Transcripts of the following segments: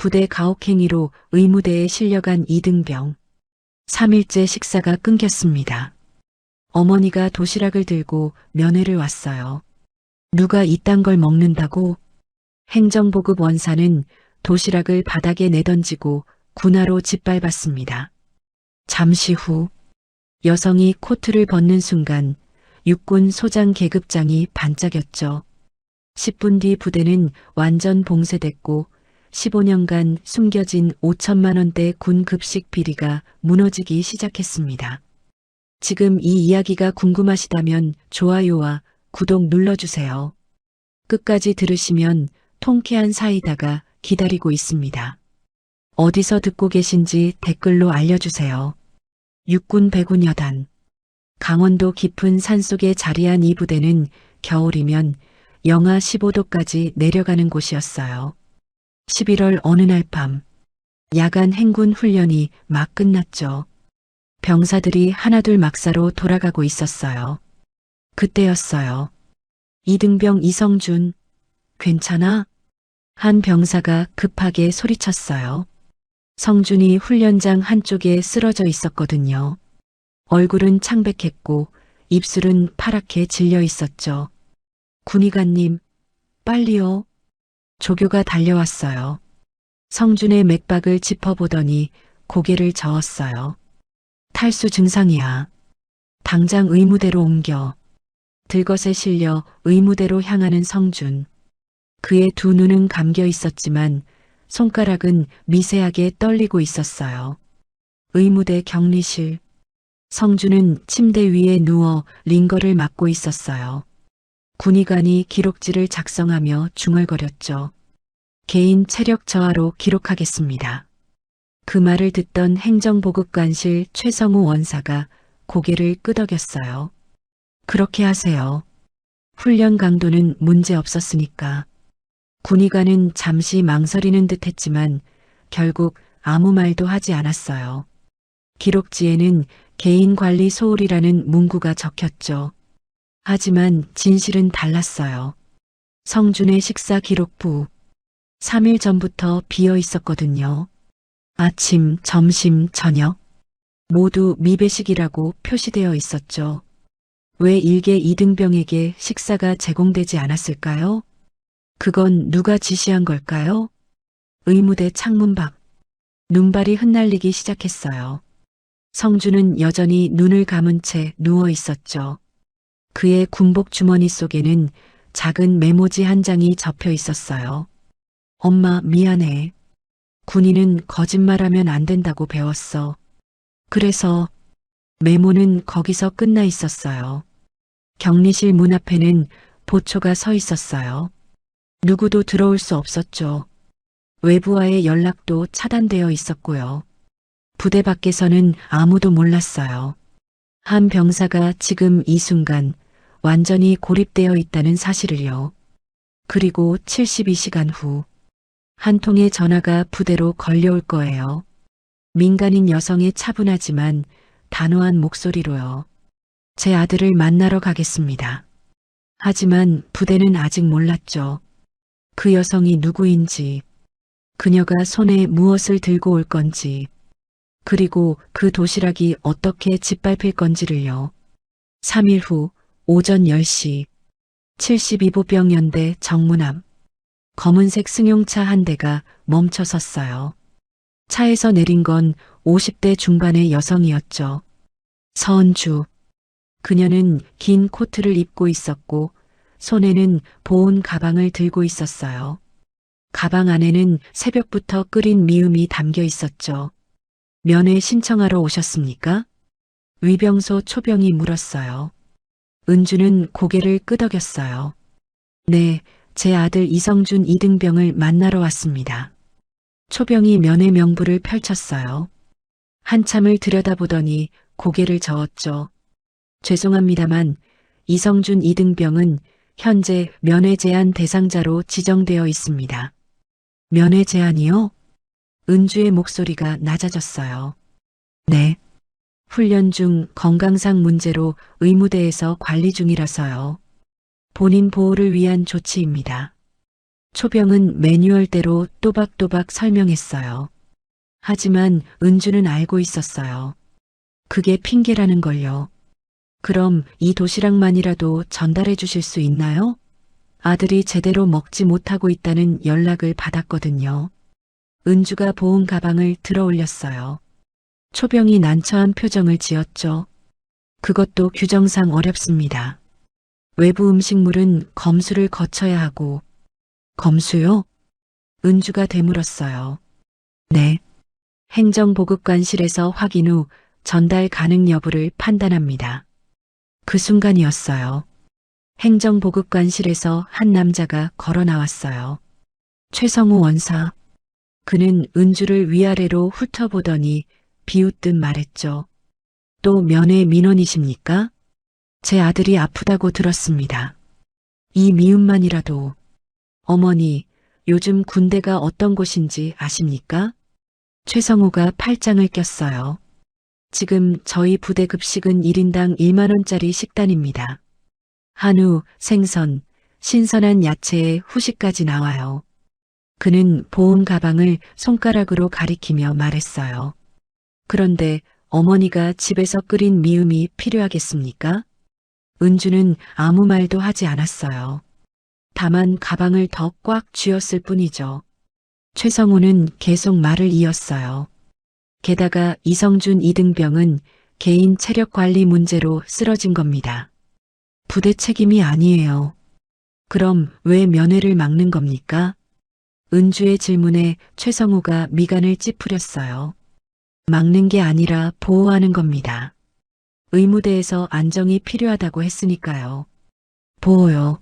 부대 가혹행위로 의무대에 실려간 이등병. 3일째 식사가 끊겼습니다. 어머니가 도시락을 들고 면회를 왔어요. 누가 이딴 걸 먹는다고? 행정보급 원사는 도시락을 바닥에 내던지고 군화로 짓밟았습니다. 잠시 후 여성이 코트를 벗는 순간 육군 소장 계급장이 반짝였죠. 10분 뒤 부대는 완전 봉쇄됐고 15년간 숨겨진 5천만 원대 군 급식 비리가 무너지기 시작했습니다. 지금 이 이야기가 궁금하시다면 좋아요와 구독 눌러주세요. 끝까지 들으시면 통쾌한 사이다가 기다리고 있습니다. 어디서 듣고 계신지 댓글로 알려주세요. 육군 백운여단. 강원도 깊은 산속에 자리한 이 부대는 겨울이면 영하 15도까지 내려가는 곳이었어요. 11월 어느 날 밤, 야간 행군 훈련이 막 끝났죠. 병사들이 하나둘 막사로 돌아가고 있었어요. 그때였어요. 이등병 이성준, 괜찮아? 한 병사가 급하게 소리쳤어요. 성준이 훈련장 한쪽에 쓰러져 있었거든요. 얼굴은 창백했고 입술은 파랗게 질려 있었죠. 군의관님, 빨리요. 조교가 달려왔어요. 성준의 맥박을 짚어보더니 고개를 저었어요. 탈수 증상이야. 당장 의무대로 옮겨. 들것에 실려 의무대로 향하는 성준. 그의 두 눈은 감겨 있었지만 손가락은 미세하게 떨리고 있었어요. 의무대 격리실. 성준은 침대 위에 누워 링거를 맞고 있었어요. 군의관이 기록지를 작성하며 중얼거렸죠. 개인 체력 저하로 기록하겠습니다. 그 말을 듣던 행정보급관실 최성우 원사가 고개를 끄덕였어요. 그렇게 하세요. 훈련 강도는 문제 없었으니까. 군의관은 잠시 망설이는 듯 했지만 결국 아무 말도 하지 않았어요. 기록지에는 개인관리 소홀이라는 문구가 적혔죠. 하지만 진실은 달랐어요. 성준의 식사 기록부. 3일 전부터 비어 있었거든요. 아침, 점심, 저녁. 모두 미배식이라고 표시되어 있었죠. 왜 일개 이등병에게 식사가 제공되지 않았을까요? 그건 누가 지시한 걸까요? 의무대 창문 밖. 눈발이 흩날리기 시작했어요. 성준은 여전히 눈을 감은 채 누워 있었죠. 그의 군복 주머니 속에는 작은 메모지 한 장이 접혀 있었어요. 엄마, 미안해. 군인은 거짓말하면 안 된다고 배웠어. 그래서 메모는 거기서 끝나 있었어요. 격리실 문 앞에는 보초가 서 있었어요. 누구도 들어올 수 없었죠. 외부와의 연락도 차단되어 있었고요. 부대 밖에서는 아무도 몰랐어요. 한 병사가 지금 이 순간 완전히 고립되어 있다는 사실을요. 그리고 72시간 후 한 통의 전화가 부대로 걸려올 거예요. 민간인 여성의 차분하지만 단호한 목소리로요. 제 아들을 만나러 가겠습니다. 하지만 부대는 아직 몰랐죠. 그 여성이 누구인지, 그녀가 손에 무엇을 들고 올 건지, 그리고 그 도시락이 어떻게 짓밟힐 건지를요. 3일 후 오전 10시 72보병연대 정문 앞 검은색 승용차 한 대가 멈춰 섰어요. 차에서 내린 건 50대 중반의 여성이었죠. 서은주. 그녀는 긴 코트를 입고 있었고 손에는 보온 가방을 들고 있었어요. 가방 안에는 새벽부터 끓인 미음이 담겨 있었죠. 면회 신청하러 오셨습니까? 위병소 초병이 물었어요. 은주는 고개를 끄덕였어요. 네, 제 아들 이성준 이등병을 만나러 왔습니다. 초병이 면회 명부를 펼쳤어요. 한참을 들여다보더니 고개를 저었죠. 죄송합니다만 이성준 이등병은 현재 면회 제한 대상자로 지정되어 있습니다. 면회 제한이요? 은주의 목소리가 낮아졌어요. 네. 훈련 중 건강상 문제로 의무대에서 관리 중이라서요. 본인 보호를 위한 조치입니다. 초병은 매뉴얼대로 또박또박 설명했어요. 하지만 은주는 알고 있었어요. 그게 핑계라는 걸요. 그럼 이 도시락만이라도 전달해 주실 수 있나요? 아들이 제대로 먹지 못하고 있다는 연락을 받았거든요. 은주가 보온 가방을 들어 올렸어요. 초병이 난처한 표정을 지었죠. 그것도 규정상 어렵습니다. 외부 음식물은 검수를 거쳐야 하고. 검수요? 은주가 되물었어요. 네. 행정보급관실에서 확인 후 전달 가능 여부를 판단합니다. 그 순간이었어요. 행정보급관실에서 한 남자가 걸어 나왔어요. 최성우 원사. 그는 은주를 위아래로 훑어보더니 비웃듯 말했죠. 또 면회 민원이십니까? 제 아들이 아프다고 들었습니다. 이 미움만이라도. 어머니, 요즘 군대가 어떤 곳인지 아십니까? 최성우가 팔짱을 꼈어요. 지금 저희 부대 급식은 1인당 1만 원짜리 식단입니다. 한우, 생선, 신선한 야채에 후식까지 나와요. 그는 보온 가방을 손가락으로 가리키며 말했어요. 그런데 어머니가 집에서 끓인 미음이 필요하겠습니까? 은주는 아무 말도 하지 않았어요. 다만 가방을 더 꽉 쥐었을 뿐이죠. 최성우는 계속 말을 이었어요. 게다가 이성준 이등병은 개인 체력 관리 문제로 쓰러진 겁니다. 부대 책임이 아니에요. 그럼 왜 면회를 막는 겁니까? 은주의 질문에 최성우가 미간을 찌푸렸어요. 막는 게 아니라 보호하는 겁니다. 의무대에서 안정이 필요하다고 했으니까요. 보호요.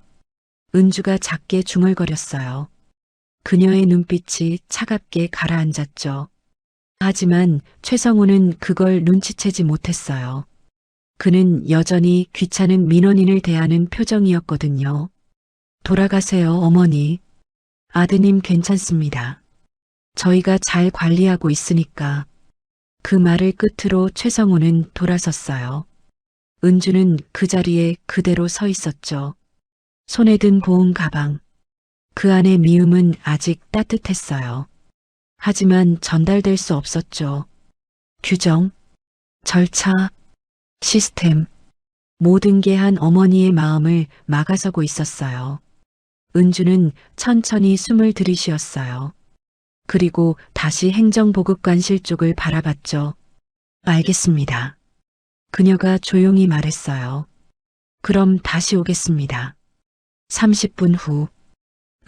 은주가 작게 중얼거렸어요. 그녀의 눈빛이 차갑게 가라앉았죠. 하지만 최성우는 그걸 눈치채지 못했어요. 그는 여전히 귀찮은 민원인을 대하는 표정이었거든요. 돌아가세요, 어머니. 아드님 괜찮습니다. 저희가 잘 관리하고 있으니까. 그 말을 끝으로 최성우는 돌아섰어요. 은주는 그 자리에 그대로 서 있었죠. 손에 든 보온 가방. 그 안의 미움은 아직 따뜻했어요. 하지만 전달될 수 없었죠. 규정, 절차, 시스템, 모든 게 한 어머니의 마음을 막아서고 있었어요. 은주는 천천히 숨을 들이쉬었어요. 그리고 다시 행정보급관실 쪽을 바라봤죠. 알겠습니다. 그녀가 조용히 말했어요. 그럼 다시 오겠습니다. 30분 후,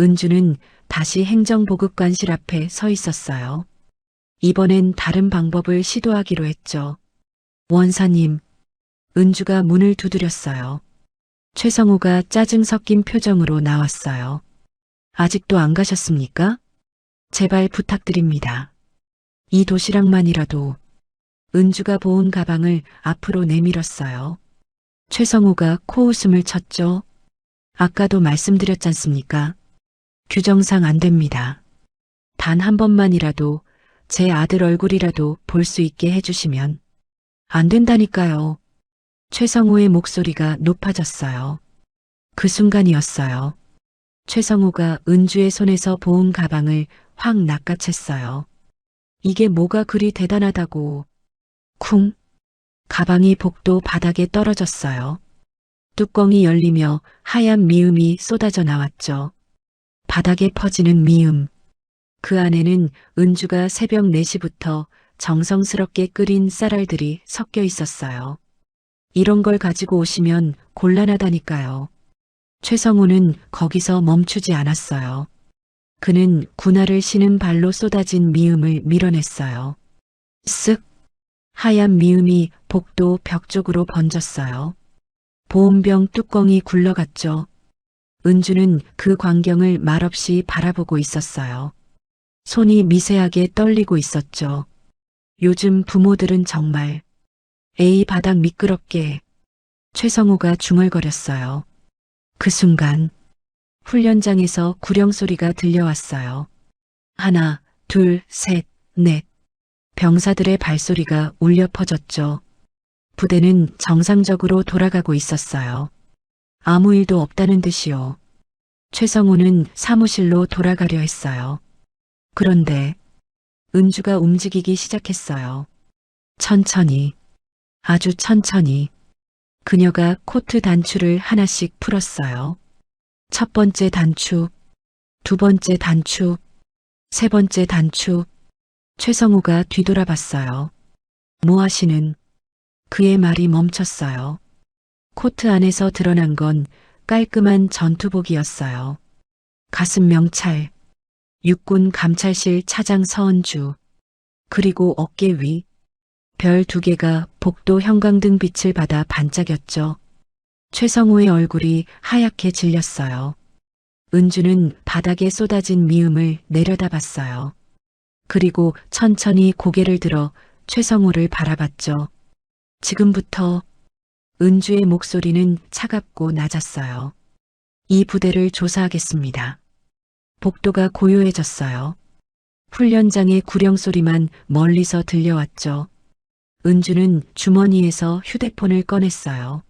은주는 다시 행정보급관실 앞에 서 있었어요. 이번엔 다른 방법을 시도하기로 했죠. 원사님, 은주가 문을 두드렸어요. 최성우가 짜증 섞인 표정으로 나왔어요. 아직도 안 가셨습니까? 제발 부탁드립니다. 이 도시락만이라도. 은주가 보온 가방을 앞으로 내밀었어요. 최성우가 코웃음을 쳤죠. 아까도 말씀드렸잖습니까? 규정상 안 됩니다. 단 한 번만이라도 제 아들 얼굴이라도 볼 수 있게 해주시면. 안 된다니까요. 최성우의 목소리가 높아졌어요. 그 순간이었어요. 최성우가 은주의 손에서 보온 가방을 확 낚아챘어요. 이게 뭐가 그리 대단하다고. 쿵. 가방이 복도 바닥에 떨어졌어요. 뚜껑이 열리며 하얀 미음이 쏟아져 나왔죠. 바닥에 퍼지는 미음. 그 안에는 은주가 새벽 4시부터 정성스럽게 끓인 쌀알들이 섞여 있었어요. 이런 걸 가지고 오시면 곤란하다니까요. 최성우는 거기서 멈추지 않았어요. 그는 군화를 신은 발로 쏟아진 미음을 밀어냈어요. 쓱! 하얀 미음이 복도 벽 쪽으로 번졌어요. 보온병 뚜껑이 굴러갔죠. 은주는 그 광경을 말없이 바라보고 있었어요. 손이 미세하게 떨리고 있었죠. 요즘 부모들은 정말. 에이 바닥 미끄럽게. 최성우가 중얼거렸어요. 그 순간 훈련장에서 구령 소리가 들려왔어요. 하나, 둘, 셋, 넷. 병사들의 발소리가 울려 퍼졌죠. 부대는 정상적으로 돌아가고 있었어요. 아무 일도 없다는 듯이요. 최성우는 사무실로 돌아가려 했어요. 그런데 은주가 움직이기 시작했어요. 천천히, 아주 천천히. 그녀가 코트 단추를 하나씩 풀었어요. 첫 번째 단추, 두 번째 단추, 세 번째 단추. 최성우가 뒤돌아봤어요. 뭐 하시는? 그의 말이 멈췄어요. 코트 안에서 드러난 건 깔끔한 전투복이었어요. 가슴 명찰, 육군 감찰실 차장 서은주, 그리고 어깨 위, 별 2개가 복도 형광등 빛을 받아 반짝였죠. 최성우의 얼굴이 하얗게 질렸어요. 은주는 바닥에 쏟아진 미움을 내려다봤어요. 그리고 천천히 고개를 들어 최성우를 바라봤죠. 지금부터. 은주의 목소리는 차갑고 낮았어요. 이 부대를 조사하겠습니다. 복도가 고요해졌어요. 훈련장의 구령 소리만 멀리서 들려왔죠. 은주는 주머니에서 휴대폰을 꺼냈어요.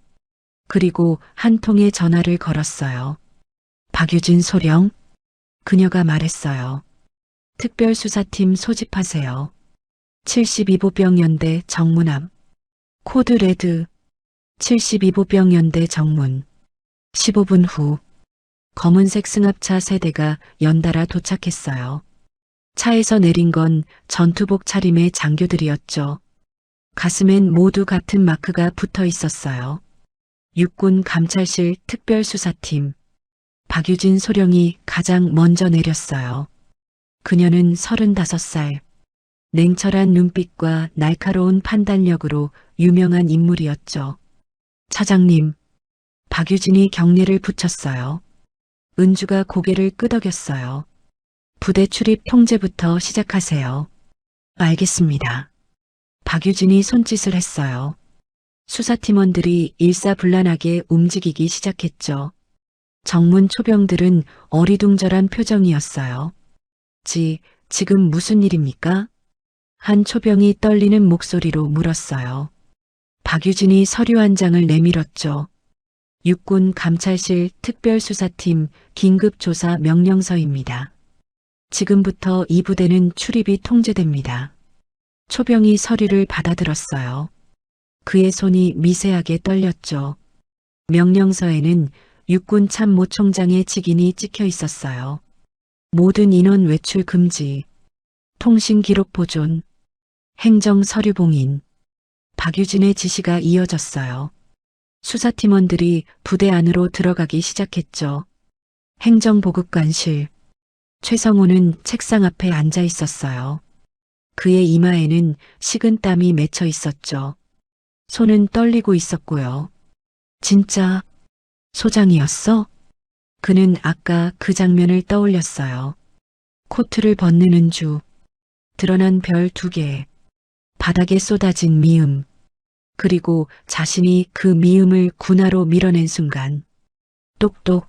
그리고 한 통의 전화를 걸었어요. 박유진 소령? 그녀가 말했어요. 특별수사팀 소집하세요. 72보병연대 정문함. 코드 레드. 72보병연대 정문. 15분 후 검은색 승합차 3대가 연달아 도착했어요. 차에서 내린 건 전투복 차림의 장교들이었죠. 가슴엔 모두 같은 마크가 붙어 있었어요. 육군 감찰실 특별수사팀. 박유진 소령이 가장 먼저 내렸어요. 그녀는 35살. 냉철한 눈빛과 날카로운 판단력으로 유명한 인물이었죠. 차장님. 박유진이 경례를 붙였어요. 은주가 고개를 끄덕였어요. 부대 출입 통제부터 시작하세요. 알겠습니다. 박유진이 손짓을 했어요. 수사팀원들이 일사불란하게 움직이기 시작했죠. 정문 초병들은 어리둥절한 표정이었어요. 지금 무슨 일입니까? 한 초병이 떨리는 목소리로 물었어요. 박유진이 서류 한 장을 내밀었죠. 육군 감찰실 특별수사팀 긴급조사 명령서입니다. 지금부터 이 부대는 출입이 통제됩니다. 초병이 서류를 받아들었어요. 그의 손이 미세하게 떨렸죠. 명령서에는 육군 참모총장의 직인이 찍혀 있었어요. 모든 인원 외출 금지, 통신 기록 보존, 행정 서류 봉인. 박유진의 지시가 이어졌어요. 수사팀원들이 부대 안으로 들어가기 시작했죠. 행정보급관실. 최성우는 책상 앞에 앉아 있었어요. 그의 이마에는 식은 땀이 맺혀 있었죠. 손은 떨리고 있었고요. 진짜 소장이었어? 그는 아까 그 장면을 떠올렸어요. 코트를 벗는 은주, 드러난 별 2개, 바닥에 쏟아진 미움, 그리고 자신이 그 미움을 군화로 밀어낸 순간 똑똑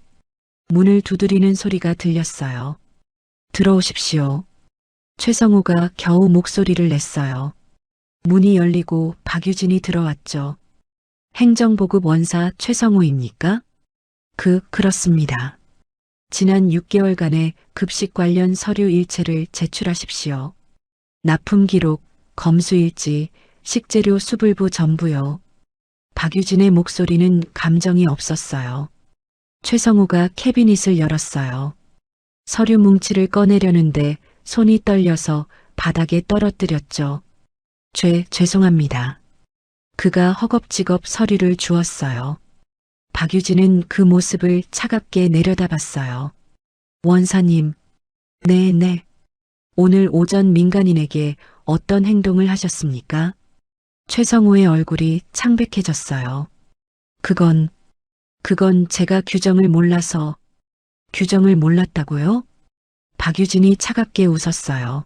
문을 두드리는 소리가 들렸어요. 들어오십시오. 최성우가 겨우 목소리를 냈어요. 문이 열리고 박유진이 들어왔죠. 행정보급 원사 최성우입니까? 그렇습니다. 지난 6개월간의 급식 관련 서류 일체를 제출하십시오. 납품 기록, 검수일지, 식재료 수불부 전부요. 박유진의 목소리는 감정이 없었어요. 최성우가 캐비닛을 열었어요. 서류 뭉치를 꺼내려는데 손이 떨려서 바닥에 떨어뜨렸죠. 죄송합니다. 그가 허겁지겁 서류를 주었어요. 박유진은 그 모습을 차갑게 내려다봤어요. 원사님, 네. 오늘 오전 민간인에게 어떤 행동을 하셨습니까? 최성우의 얼굴이 창백해졌어요. 그건 제가 규정을 몰라서. 규정을 몰랐다고요? 박유진이 차갑게 웃었어요.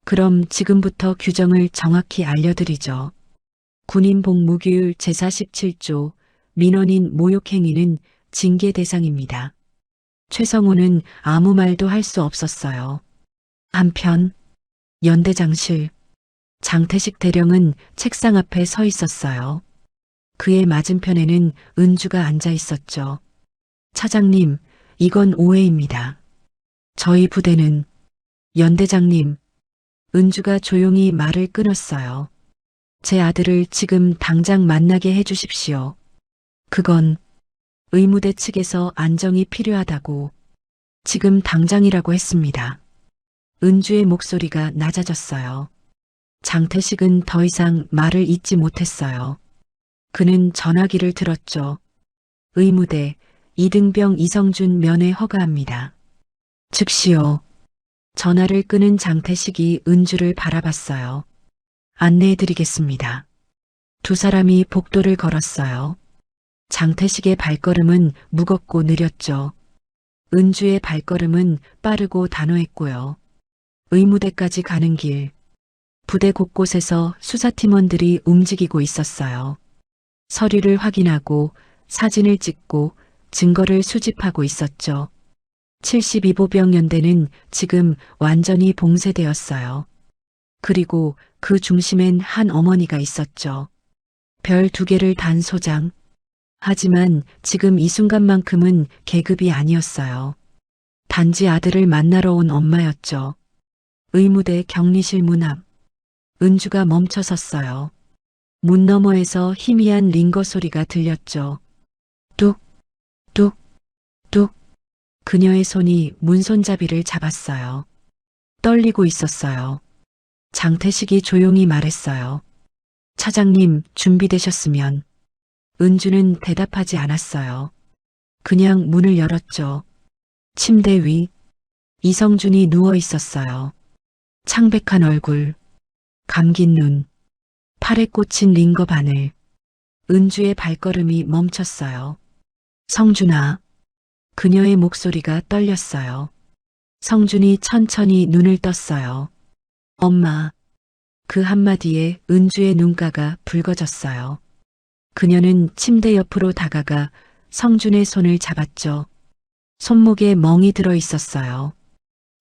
그럼 지금부터 규정을 정확히 알려드리죠. 군인복무규율 제47조 민원인 모욕행위는 징계 대상입니다. 최성우는 아무 말도 할 수 없었어요. 한편 연대장실 장태식 대령은 책상 앞에 서 있었어요. 그의 맞은편에는 은주가 앉아 있었죠. 차장님, 이건 오해입니다. 저희 부대는 연대장님, 은주가 조용히 말을 끊었어요. 제 아들을 지금 당장 만나게 해주십시오. 그건 의무대 측에서 안정이 필요하다고 지금 당장이라고 했습니다. 은주의 목소리가 낮아졌어요. 장태식은 더 이상 말을 잇지 못했어요. 그는 전화기를 들었죠. 의무대 이등병 이성준 면회 허가합니다. 즉시요. 전화를 끊은 장태식이 은주를 바라봤어요. 안내해드리겠습니다. 두 사람이 복도를 걸었어요. 장태식의 발걸음은 무겁고 느렸죠. 은주의 발걸음은 빠르고 단호했고요. 의무대까지 가는 길, 부대 곳곳에서 수사팀원들이 움직이고 있었어요. 서류를 확인하고 사진을 찍고 증거를 수집하고 있었죠. 72보병 연대는 지금 완전히 봉쇄되었어요. 그리고 그 중심엔 한 어머니가 있었죠. 별 2개를 단 소장. 하지만 지금 이 순간만큼은 계급이 아니었어요. 단지 아들을 만나러 온 엄마였죠. 의무대 격리실 문 앞. 은주가 멈춰 섰어요. 문 너머에서 희미한 링거 소리가 들렸죠. 뚝, 뚝, 뚝. 그녀의 손이 문손잡이를 잡았어요. 떨리고 있었어요. 장태식이 조용히 말했어요. 차장님, 준비되셨으면. 은주는 대답하지 않았어요. 그냥 문을 열었죠. 침대 위 이성준이 누워 있었어요. 창백한 얼굴, 감긴 눈, 팔에 꽂힌 링거 바늘. 은주의 발걸음이 멈췄어요. 성준아. 그녀의 목소리가 떨렸어요. 성준이 천천히 눈을 떴어요. 엄마. 그 한마디에 은주의 눈가가 붉어졌어요. 그녀는 침대 옆으로 다가가 성준의 손을 잡았죠. 손목에 멍이 들어 있었어요.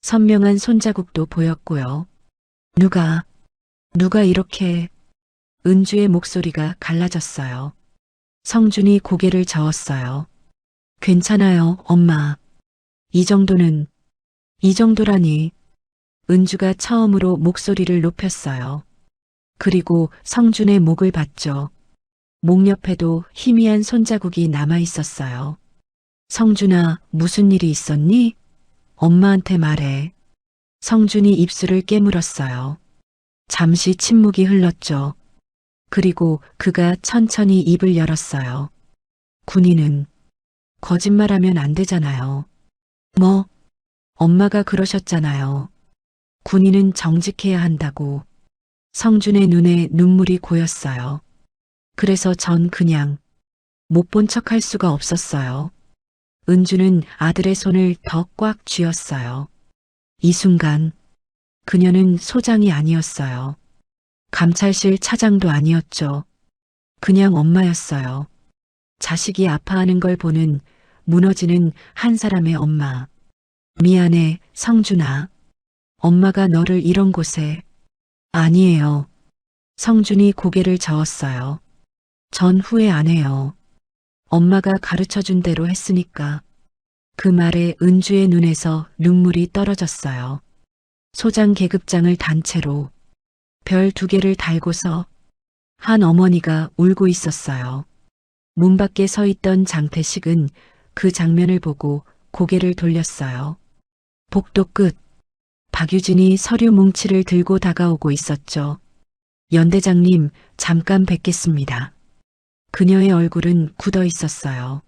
선명한 손자국도 보였고요. 누가 이렇게... 은주의 목소리가 갈라졌어요. 성준이 고개를 저었어요. 괜찮아요, 엄마. 이 정도라니. 은주가 처음으로 목소리를 높였어요. 그리고 성준의 목을 봤죠. 목 옆에도 희미한 손자국이 남아 있었어요. 성준아, 무슨 일이 있었니? 엄마한테 말해. 성준이 입술을 깨물었어요. 잠시 침묵이 흘렀죠. 그리고 그가 천천히 입을 열었어요. 군인은 거짓말하면 안 되잖아요. 뭐? 엄마가 그러셨잖아요. 군인은 정직해야 한다고. 성준의 눈에 눈물이 고였어요. 그래서 전 그냥 못 본 척할 수가 없었어요. 은주는 아들의 손을 더 꽉 쥐었어요. 이 순간 그녀는 소장이 아니었어요. 감찰실 차장도 아니었죠. 그냥 엄마였어요. 자식이 아파하는 걸 보는 무너지는 한 사람의 엄마. 미안해, 성준아. 엄마가 너를 이런 곳에... 아니에요. 성준이 고개를 저었어요. 전 후회 안 해요. 엄마가 가르쳐준 대로 했으니까. 그 말에 은주의 눈에서 눈물이 떨어졌어요. 소장 계급장을 단체로 별 2개를 달고서 한 어머니가 울고 있었어요. 문 밖에 서 있던 장태식은 그 장면을 보고 고개를 돌렸어요. 복도 끝. 박유진이 서류 뭉치를 들고 다가오고 있었죠. 연대장님, 잠깐 뵙겠습니다. 그녀의 얼굴은 굳어 있었어요.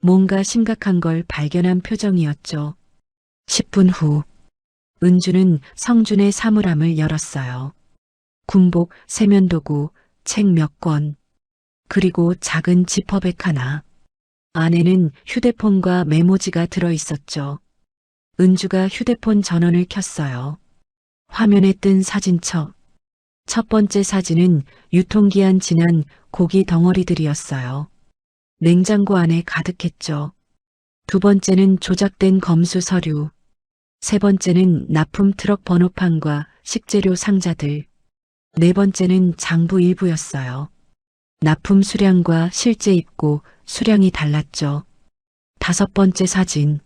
뭔가 심각한 걸 발견한 표정이었죠. 10분 후, 은주는 성준의 사물함을 열었어요. 군복, 세면도구, 책 몇 권, 그리고 작은 지퍼백 하나. 안에는 휴대폰과 메모지가 들어 있었죠. 은주가 휴대폰 전원을 켰어요. 화면에 뜬 사진첩. 첫 번째 사진은 유통기한 지난 고기 덩어리들이었어요. 냉장고 안에 가득했죠. 두 번째는 조작된 검수 서류. 세 번째는 납품 트럭 번호판과 식재료 상자들. 네 번째는 장부 일부였어요. 납품 수량과 실제 입고 수량이 달랐죠. 5번째 사진.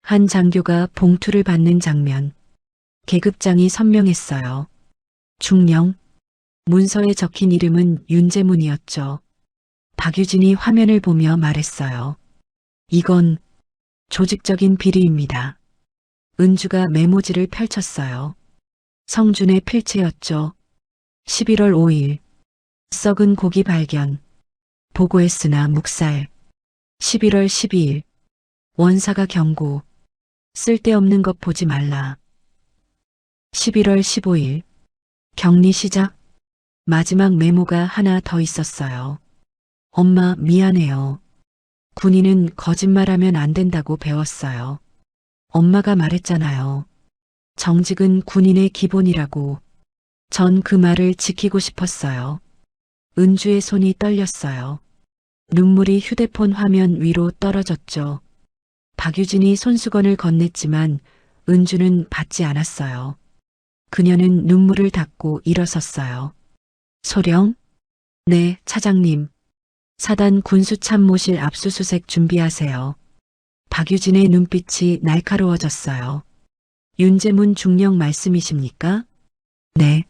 한 장교가 봉투를 받는 장면. 계급장이 선명했어요. 중령. 문서에 적힌 이름은 윤재문이었죠. 박유진이 화면을 보며 말했어요. 이건 조직적인 비리입니다. 은주가 메모지를 펼쳤어요. 성준의 필체였죠. 11월 5일. 썩은 고기 발견. 보고했으나 묵살. 11월 12일. 원사가 경고. 쓸데없는 것 보지 말라. 11월 15일. 격리 시작. 마지막 메모가 하나 더 있었어요. 엄마 미안해요. 군인은 거짓말하면 안 된다고 배웠어요. 엄마가 말했잖아요. 정직은 군인의 기본이라고. 전 그 말을 지키고 싶었어요. 은주의 손이 떨렸어요. 눈물이 휴대폰 화면 위로 떨어졌죠. 박유진이 손수건을 건넸지만 은주는 받지 않았어요. 그녀는 눈물을 닦고 일어섰어요. 소령? 네, 차장님. 사단 군수참모실 압수수색 준비하세요. 박유진의 눈빛이 날카로워졌어요. 윤재문 중령 말씀이십니까? 네.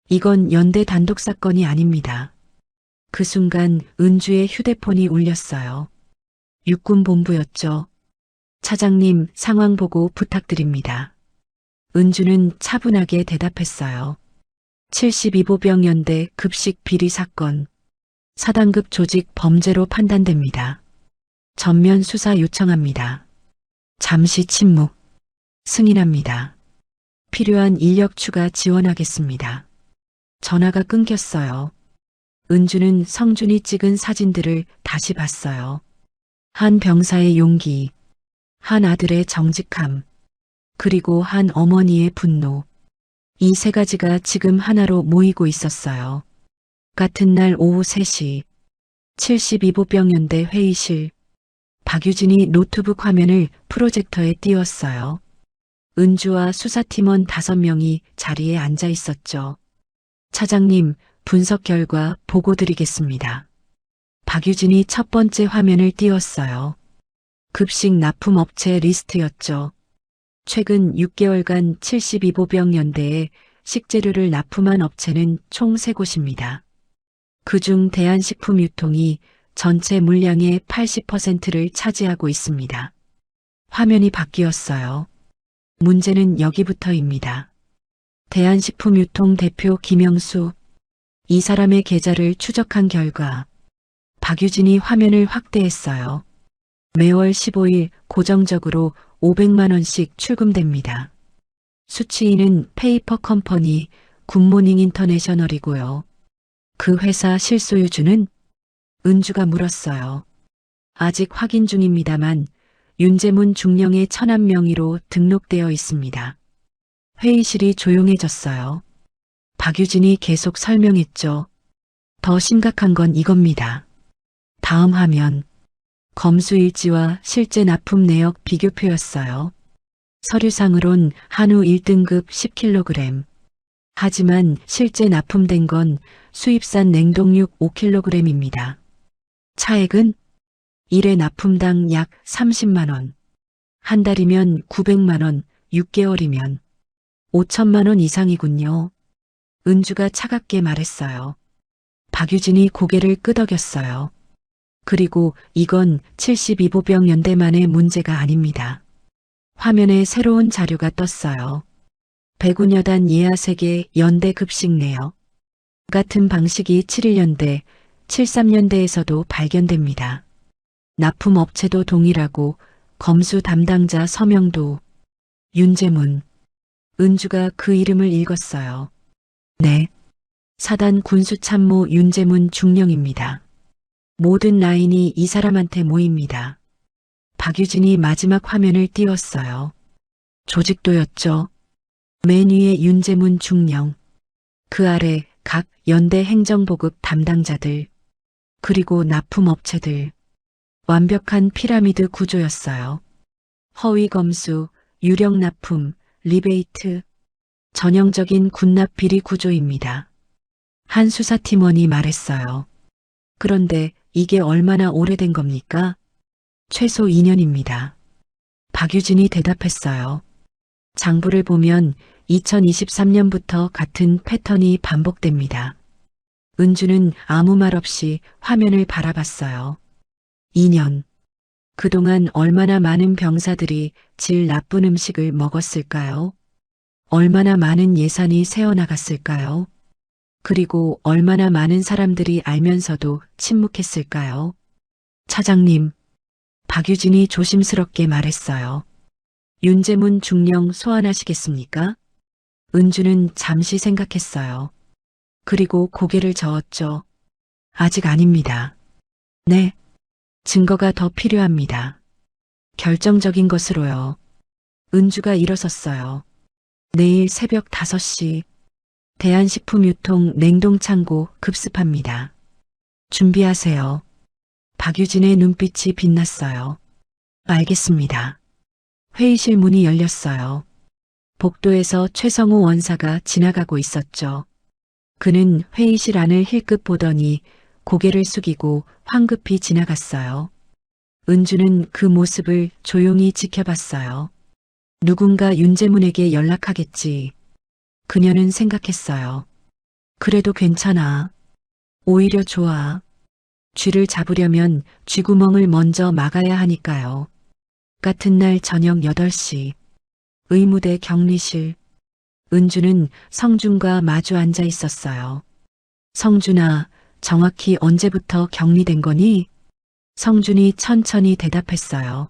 이건 연대 단독 사건이 아닙니다. 그 순간 은주의 휴대폰이 울렸어요. 육군본부였죠. 차장님, 상황 보고 부탁드립니다. 은주는 차분하게 대답했어요. 72보병연대 급식 비리 사건. 사단급 조직 범죄로 판단됩니다. 전면 수사 요청합니다. 잠시 침묵. 승인합니다. 필요한 인력 추가 지원하겠습니다. 전화가 끊겼어요. 은주는 성준이 찍은 사진들을 다시 봤어요. 한 병사의 용기, 한 아들의 정직함, 그리고 한 어머니의 분노. 이 세 가지가 지금 하나로 모이고 있었어요. 같은 날 오후 3시, 72보병연대 회의실. 박유진이 노트북 화면을 프로젝터에 띄웠어요. 은주와 수사팀원 5명이 자리에 앉아 있었죠. 차장님, 분석 결과 보고 드리겠습니다. 박유진이 첫 번째 화면을 띄웠어요. 급식 납품 업체 리스트였죠. 최근 6개월간 72보병연대에 식재료를 납품한 업체는 총 3곳입니다. 그중 대한식품유통이 전체 물량의 80%를 차지하고 있습니다. 화면이 바뀌었어요. 문제는 여기부터입니다. 대한식품유통 대표 김영수. 이 사람의 계좌를 추적한 결과 박유진이 화면을 확대했어요. 매월 15일 고정적으로 500만 원씩 출금됩니다. 수취인은 페이퍼 컴퍼니 굿모닝 인터내셔널이고요. 그 회사 실소유주는? 은주가 물었어요. 아직 확인 중입니다만 윤재문 중령의 천안 명의로 등록되어 있습니다. 회의실이 조용해졌어요. 박유진이 계속 설명했죠. 더 심각한 건 이겁니다. 다음 화면. 검수일지와 실제 납품 내역 비교표였어요. 서류상으론 한우 1등급 10kg. 하지만 실제 납품된 건 수입산 냉동육 5kg입니다. 차액은 1회 납품당 약 30만 원. 한 달이면 900만 원, 6개월이면 5천만 원 이상이군요. 은주가 차갑게 말했어요. 박유진이 고개를 끄덕였어요. 그리고 이건 72보병연대만의 문제가 아닙니다. 화면에 새로운 자료가 떴어요. 105여단 예하세계 연대 급식 내역. 같은 방식이 71년대, 73년대에서도 발견됩니다. 납품 업체도 동일하고 검수 담당자 서명도. 윤재문. 은주가 그 이름을 읽었어요. 네. 사단 군수참모 윤재문 중령입니다. 모든 라인이 이 사람한테 모입니다. 박유진이 마지막 화면을 띄웠어요. 조직도였죠. 맨 위에 윤재문 중령. 그 아래 각 연대 행정보급 담당자들. 그리고 납품업체들. 완벽한 피라미드 구조였어요. 허위 검수, 유령 납품, 리베이트. 전형적인 군납 비리 구조입니다. 한 수사팀원이 말했어요. 그런데 이게 얼마나 오래된 겁니까? 최소 2년입니다. 박유진이 대답했어요. 장부를 보면 2023년부터 같은 패턴이 반복됩니다. 은주는 아무 말 없이 화면을 바라봤어요. 2년. 그동안 얼마나 많은 병사들이 질 나쁜 음식을 먹었을까요? 얼마나 많은 예산이 새어나갔을까요? 그리고 얼마나 많은 사람들이 알면서도 침묵했을까요? 차장님, 박유진이 조심스럽게 말했어요. 윤재문 중령 소환하시겠습니까? 은주는 잠시 생각했어요. 그리고 고개를 저었죠. 아직 아닙니다. 네, 증거가 더 필요합니다. 결정적인 것으로요. 은주가 일어섰어요. 내일 새벽 5시 대한식품유통 냉동창고 급습합니다. 준비하세요. 박유진의 눈빛이 빛났어요. 알겠습니다. 회의실 문이 열렸어요. 복도에서 최성우 원사가 지나가고 있었죠. 그는 회의실 안을 힐끗 보더니 고개를 숙이고 황급히 지나갔어요. 은주는 그 모습을 조용히 지켜봤어요. 누군가 윤재문에게 연락하겠지. 그녀는 생각했어요. 그래도 괜찮아. 오히려 좋아. 쥐를 잡으려면 쥐구멍을 먼저 막아야 하니까요. 같은 날 저녁 8시 의무대 격리실. 은주는 성준과 마주 앉아 있었어요. 성준아, 정확히 언제부터 격리된 거니? 성준이 천천히 대답했어요.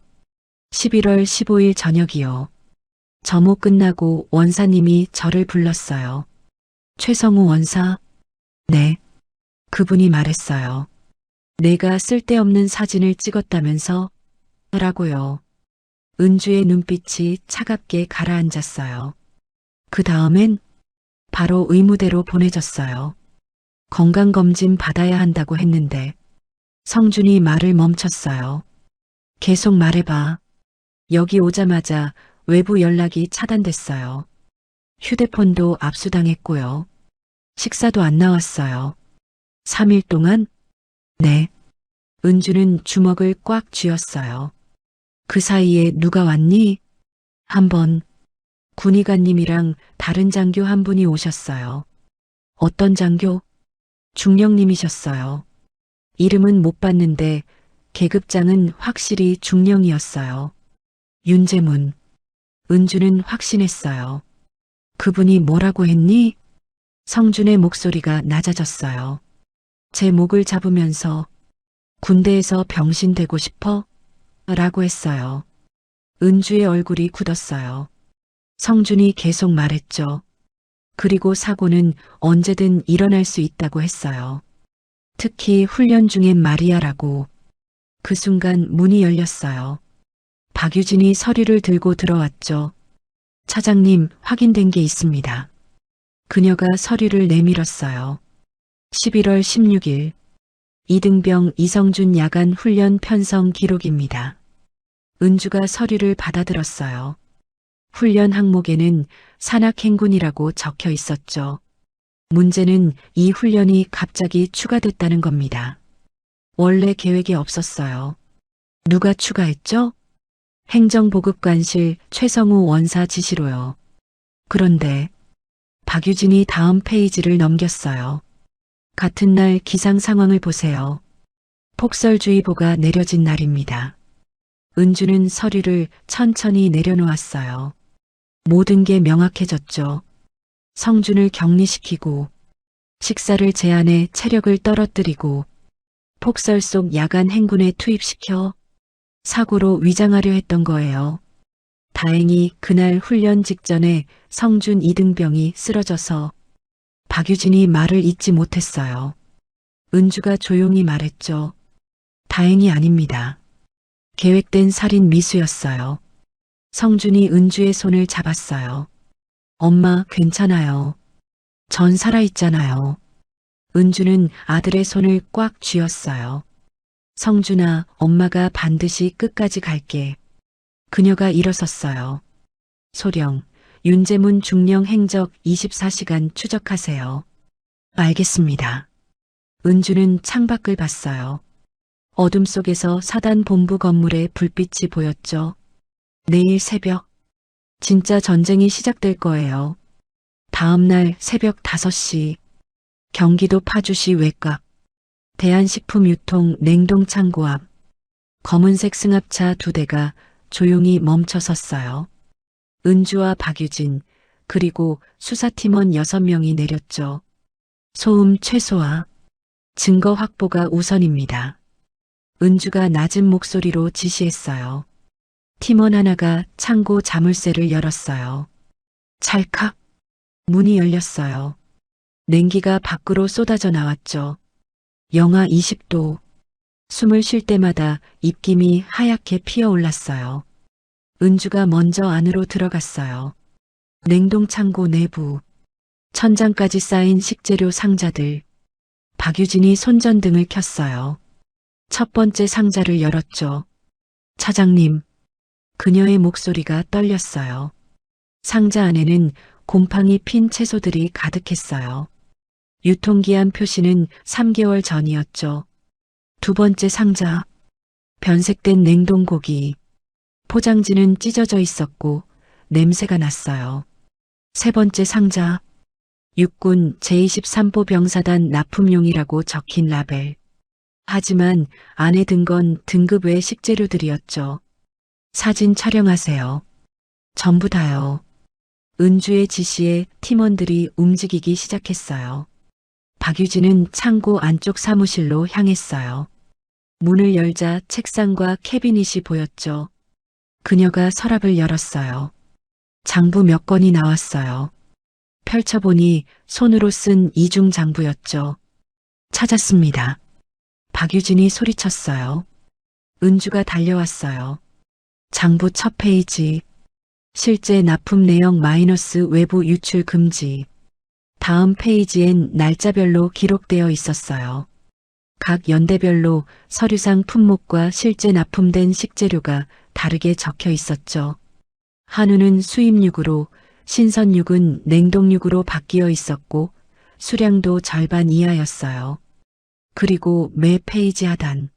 11월 15일 저녁이요. 점호 끝나고 원사님이 저를 불렀어요. 최성우 원사? 네. 그분이 말했어요. 내가 쓸데없는 사진을 찍었다면서? 라고요. 은주의 눈빛이 차갑게 가라앉았어요. 그 다음엔 바로 의무대로 보내졌어요. 건강검진 받아야 한다고 했는데 성준이 말을 멈췄어요. 계속 말해봐. 여기 오자마자 외부 연락이 차단됐어요. 휴대폰도 압수당했고요. 식사도 안 나왔어요. 3일 동안? 네. 은주는 주먹을 꽉 쥐었어요. 그 사이에 누가 왔니? 한 번. 군의관님이랑 다른 장교 한 분이 오셨어요. 어떤 장교? 중령님이셨어요. 이름은 못 봤는데 계급장은 확실히 중령이었어요. 윤재문. 은주는 확신했어요. 그분이 뭐라고 했니? 성준의 목소리가 낮아졌어요. 제 목을 잡으면서 군대에서 병신 되고 싶어? 라고 했어요. 은주의 얼굴이 굳었어요. 성준이 계속 말했죠. 그리고 사고는 언제든 일어날 수 있다고 했어요. 특히 훈련 중엔 말이야라고. 그 순간 문이 열렸어요. 박유진이 서류를 들고 들어왔죠. 차장님, 확인된 게 있습니다. 그녀가 서류를 내밀었어요. 11월 16일 이등병 이성준 야간 훈련 편성 기록입니다. 은주가 서류를 받아들었어요. 훈련 항목에는 산악행군이라고 적혀 있었죠. 문제는 이 훈련이 갑자기 추가됐다는 겁니다. 원래 계획에 없었어요. 누가 추가했죠? 행정보급관실 최성우 원사 지시로요. 그런데 박유진이 다음 페이지를 넘겼어요. 같은 날 기상 상황을 보세요. 폭설주의보가 내려진 날입니다. 은주는 서류를 천천히 내려놓았어요. 모든 게 명확해졌죠. 성준을 격리시키고 식사를 제한해 체력을 떨어뜨리고 폭설 속 야간 행군에 투입시켜 사고로 위장하려 했던 거예요. 다행히 그날 훈련 직전에 성준 이등병이 쓰러져서 박유진이 말을 잇지 못했어요. 은주가 조용히 말했죠. 다행이 아닙니다. 계획된 살인 미수였어요. 성준이 은주의 손을 잡았어요. 엄마, 괜찮아요. 전 살아있잖아요. 은주는 아들의 손을 꽉 쥐었어요. 성준아, 엄마가 반드시 끝까지 갈게. 그녀가 일어섰어요. 소령, 윤재문 중령 행적 24시간 추적하세요. 알겠습니다. 은주는 창밖을 봤어요. 어둠 속에서 사단 본부 건물에 불빛이 보였죠. 내일 새벽 진짜 전쟁이 시작될 거예요. 다음 날 새벽 5시 경기도 파주시 외곽 대한식품유통 냉동창고 앞 검은색 승합차 2대가 조용히 멈춰 섰어요. 은주와 박유진 그리고 수사팀원 6명이 내렸죠. 소음 최소화, 증거 확보가 우선입니다. 은주가 낮은 목소리로 지시했어요. 팀원 하나가 창고 자물쇠를 열었어요. 찰칵 문이 열렸어요. 냉기가 밖으로 쏟아져 나왔죠. 영하 20도. 숨을 쉴 때마다 입김이 하얗게 피어올랐어요. 은주가 먼저 안으로 들어갔어요. 냉동창고 내부. 천장까지 쌓인 식재료 상자들. 박유진이 손전등을 켰어요. 첫 번째 상자를 열었죠. 차장님. 그녀의 목소리가 떨렸어요. 상자 안에는 곰팡이 핀 채소들이 가득했어요. 유통기한 표시는 3개월 전이었죠. 두 번째 상자. 변색된 냉동고기. 포장지는 찢어져 있었고 냄새가 났어요. 세 번째 상자. 육군 제23보 병사단 납품용이라고 적힌 라벨. 하지만 안에 든 건 등급 외 식재료들이었죠. 사진 촬영하세요. 전부 다요. 은주의 지시에 팀원들이 움직이기 시작했어요. 박유진은 창고 안쪽 사무실로 향했어요. 문을 열자 책상과 캐비닛이 보였죠. 그녀가 서랍을 열었어요. 장부 몇 건이 나왔어요. 펼쳐보니 손으로 쓴 이중 장부였죠. 찾았습니다. 박유진이 소리쳤어요. 은주가 달려왔어요. 장부 첫 페이지. 실제 납품 내역 마이너스 외부 유출 금지. 다음 페이지엔 날짜별로 기록되어 있었어요. 각 연대별로 서류상 품목과 실제 납품된 식재료가 다르게 적혀 있었죠. 한우는 수입육으로, 신선육은 냉동육으로 바뀌어 있었고 수량도 절반 이하였어요. 그리고 매 페이지 하단,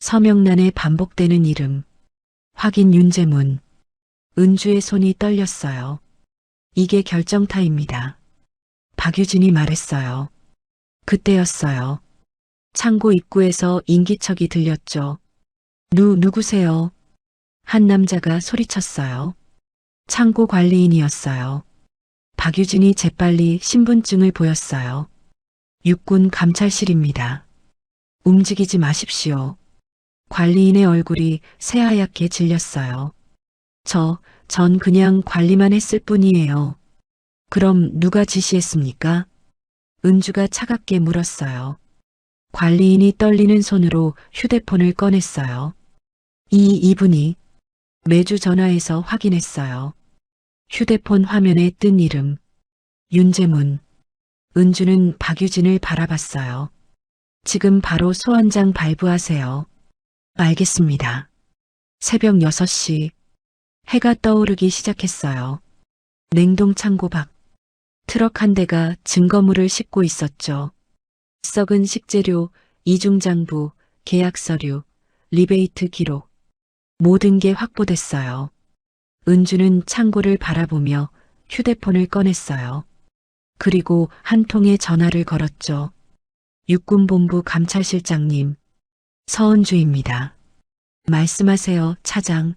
서명란에 반복되는 이름, 확인 윤재문. 은주의 손이 떨렸어요. 이게 결정타입니다. 박유진이 말했어요. 그때였어요. 창고 입구에서 인기척이 들렸죠. 누구세요? 한 남자가 소리쳤어요. 창고 관리인이었어요. 박유진이 재빨리 신분증을 보였어요. 육군 감찰실입니다. 움직이지 마십시오. 관리인의 얼굴이 새하얗게 질렸어요. 전 그냥 관리만 했을 뿐이에요. 그럼 누가 지시했습니까? 은주가 차갑게 물었어요. 관리인이 떨리는 손으로 휴대폰을 꺼냈어요. 이분이 매주 전화해서 확인했어요. 휴대폰 화면에 뜬 이름 윤재문. 은주는 박유진을 바라봤어요. 지금 바로 소환장 발부하세요. 알겠습니다. 새벽 6시 해가 떠오르기 시작했어요. 냉동 창고 밖 트럭 한 대가 증거물을 싣고 있었죠. 썩은 식재료, 이중장부, 계약 서류, 리베이트 기록 모든 게 확보됐어요. 은주는 창고를 바라보며 휴대폰을 꺼냈어요. 그리고 한 통의 전화를 걸었죠. 육군본부 감찰실장님, 서은주입니다. 말씀하세요, 차장.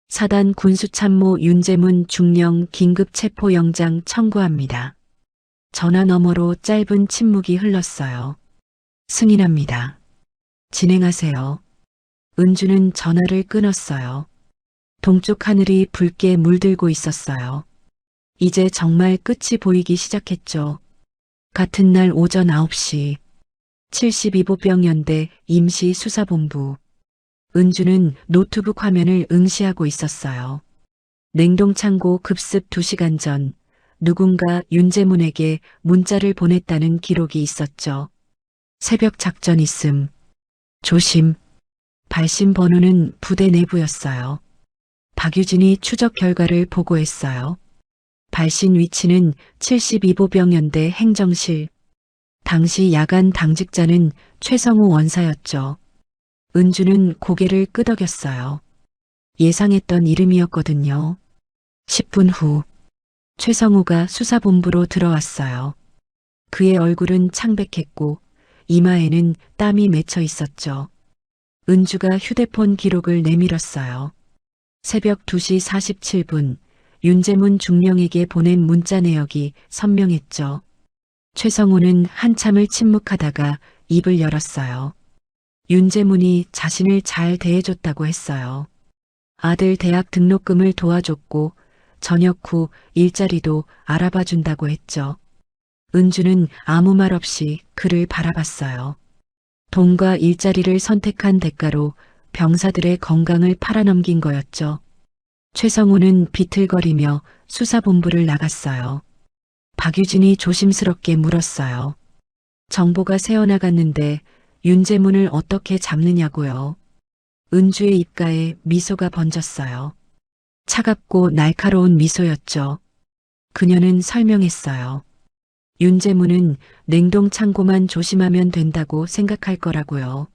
사단 군수참모 윤재문 중령 긴급 체포영장 청구합니다. 전화 너머로 짧은 침묵이 흘렀어요. 승인합니다. 진행하세요. 은주는 전화를 끊었어요. 동쪽 하늘이 붉게 물들고 있었어요. 이제 정말 끝이 보이기 시작했죠. 같은 날 오전 9시 72보병연대 임시수사본부. 은주는 노트북 화면을 응시하고 있었어요. 냉동창고 급습 2시간 전 누군가 윤재문에게 문자를 보냈다는 기록이 있었죠. 새벽 작전 있음. 조심. 발신 번호는 부대 내부였어요. 박유진이 추적 결과를 보고했어요. 발신 위치는 72보병연대 행정실. 당시 야간 당직자는 최성우 원사였죠. 은주는 고개를 끄덕였어요. 예상했던 이름이었거든요. 10분 후 최성우가 수사본부로 들어왔어요. 그의 얼굴은 창백했고 이마에는 땀이 맺혀 있었죠. 은주가 휴대폰 기록을 내밀었어요. 새벽 2시 47분 윤재문 중령에게 보낸 문자 내역이 선명했죠. 최성우는 한참을 침묵하다가 입을 열었어요. 윤재문이 자신을 잘 대해줬다고 했어요. 아들 대학 등록금을 도와줬고 저녁 후 일자리도 알아봐 준다고 했죠. 은주는 아무 말 없이 그를 바라봤어요. 돈과 일자리를 선택한 대가로 병사들의 건강을 팔아넘긴 거였죠. 최성우는 비틀거리며 수사본부를 나갔어요. 박유진이 조심스럽게 물었어요. 정보가 새어나갔는데 윤재문을 어떻게 잡느냐고요. 은주의 입가에 미소가 번졌어요. 차갑고 날카로운 미소였죠. 그녀는 설명했어요. 윤재문은 냉동 창고만 조심하면 된다고 생각할 거라고요.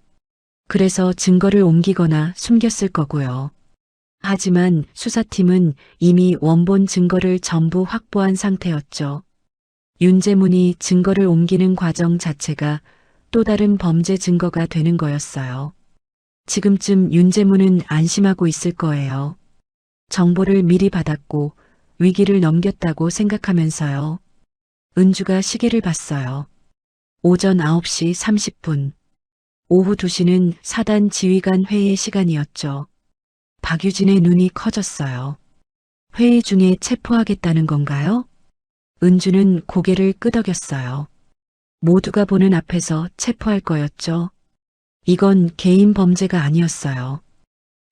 그래서 증거를 옮기거나 숨겼을 거고요. 하지만 수사팀은 이미 원본 증거를 전부 확보한 상태였죠. 윤재문이 증거를 옮기는 과정 자체가 또 다른 범죄 증거가 되는 거였어요. 지금쯤 윤재문은 안심하고 있을 거예요. 정보를 미리 받았고 위기를 넘겼다고 생각하면서요. 은주가 시계를 봤어요. 오전 9시 30분. 오후 2시는 사단 지휘관 회의 시간이었죠. 박유진의 눈이 커졌어요. 회의 중에 체포하겠다는 건가요? 은주는 고개를 끄덕였어요. 모두가 보는 앞에서 체포할 거였죠. 이건 개인 범죄가 아니었어요.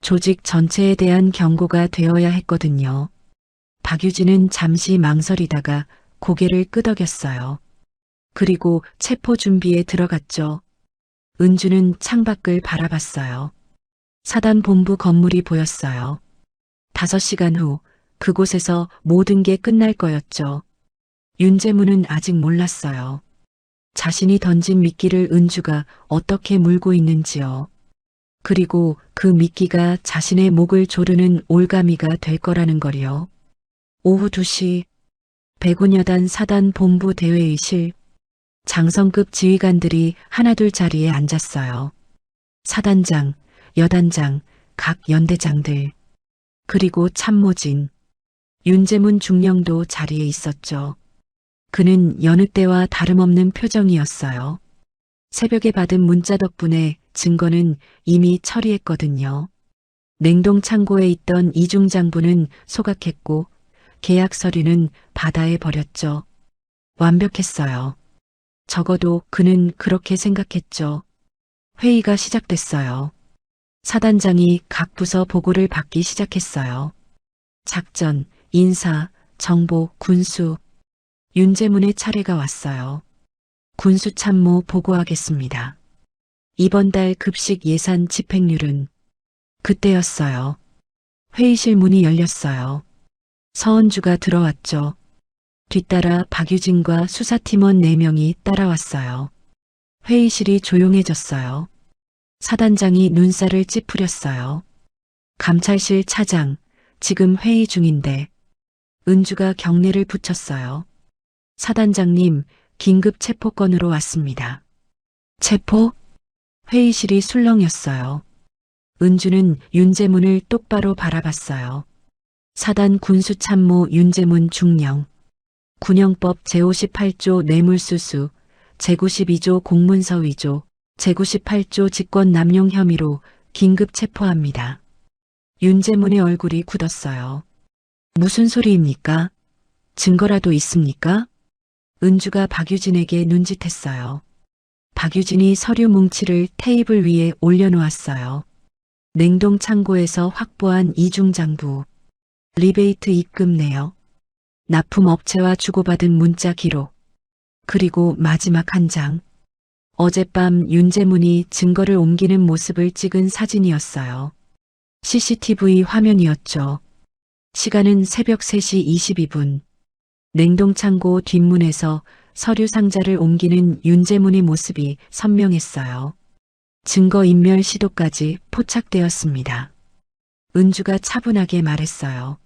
조직 전체에 대한 경고가 되어야 했거든요. 박유진은 잠시 망설이다가 고개를 끄덕였어요. 그리고 체포 준비에 들어갔죠. 은주는 창밖을 바라봤어요. 사단 본부 건물이 보였어요. 5시간 후 그곳에서 모든 게 끝날 거였죠. 윤재문은 아직 몰랐어요. 자신이 던진 미끼를 은주가 어떻게 물고 있는지요. 그리고 그 미끼가 자신의 목을 조르는 올가미가 될 거라는 거리요. 오후 2시 105여단 사단 본부 대회의실. 장성급 지휘관들이 하나둘 자리에 앉았어요. 사단장, 여단장, 각 연대장들, 그리고 참모진. 윤재문 중령도 자리에 있었죠. 그는 여느 때와 다름없는 표정이었어요. 새벽에 받은 문자 덕분에 증거는 이미 처리했거든요. 냉동 창고에 있던 이중 장부는 소각했고 계약 서류는 바다에 버렸죠. 완벽했어요. 적어도 그는 그렇게 생각했죠. 회의가 시작됐어요. 사단장이 각 부서 보고를 받기 시작했어요. 작전, 인사, 정보, 군수. 윤재문의 차례가 왔어요. 군수 참모 보고하겠습니다. 이번 달 급식 예산 집행률은? 그때였어요. 회의실 문이 열렸어요. 서은주가 들어왔죠. 뒤따라 박유진과 수사팀원 4명이 따라왔어요. 회의실이 조용해졌어요. 사단장이 눈살을 찌푸렸어요. 감찰실 차장, 지금 회의 중인데. 은주가 경례를 붙였어요. 사단장님, 긴급 체포건으로 왔습니다. 체포? 회의실이 술렁였어요. 은주는 윤재문을 똑바로 바라봤어요. 사단 군수참모 윤재문 중령. 군형법 제58조 뇌물수수, 제92조 공문서 위조, 제98조 직권남용 혐의로 긴급 체포합니다. 윤재문의 얼굴이 굳었어요. 무슨 소리입니까? 증거라도 있습니까? 은주가 박유진에게 눈짓했어요. 박유진이 서류 뭉치를 테이블 위에 올려놓았어요. 냉동 창고에서 확보한 이중장부, 리베이트 입금 내역, 납품업체와 주고받은 문자 기록, 그리고 마지막 한 장. 어젯밤 윤재문이 증거를 옮기는 모습을 찍은 사진이었어요. CCTV 화면이었죠. 시간은 새벽 3시 22분. 냉동창고 뒷문에서 서류 상자를 옮기는 윤재문의 모습이 선명했어요. 증거인멸 시도까지 포착되었습니다. 은주가 차분하게 말했어요.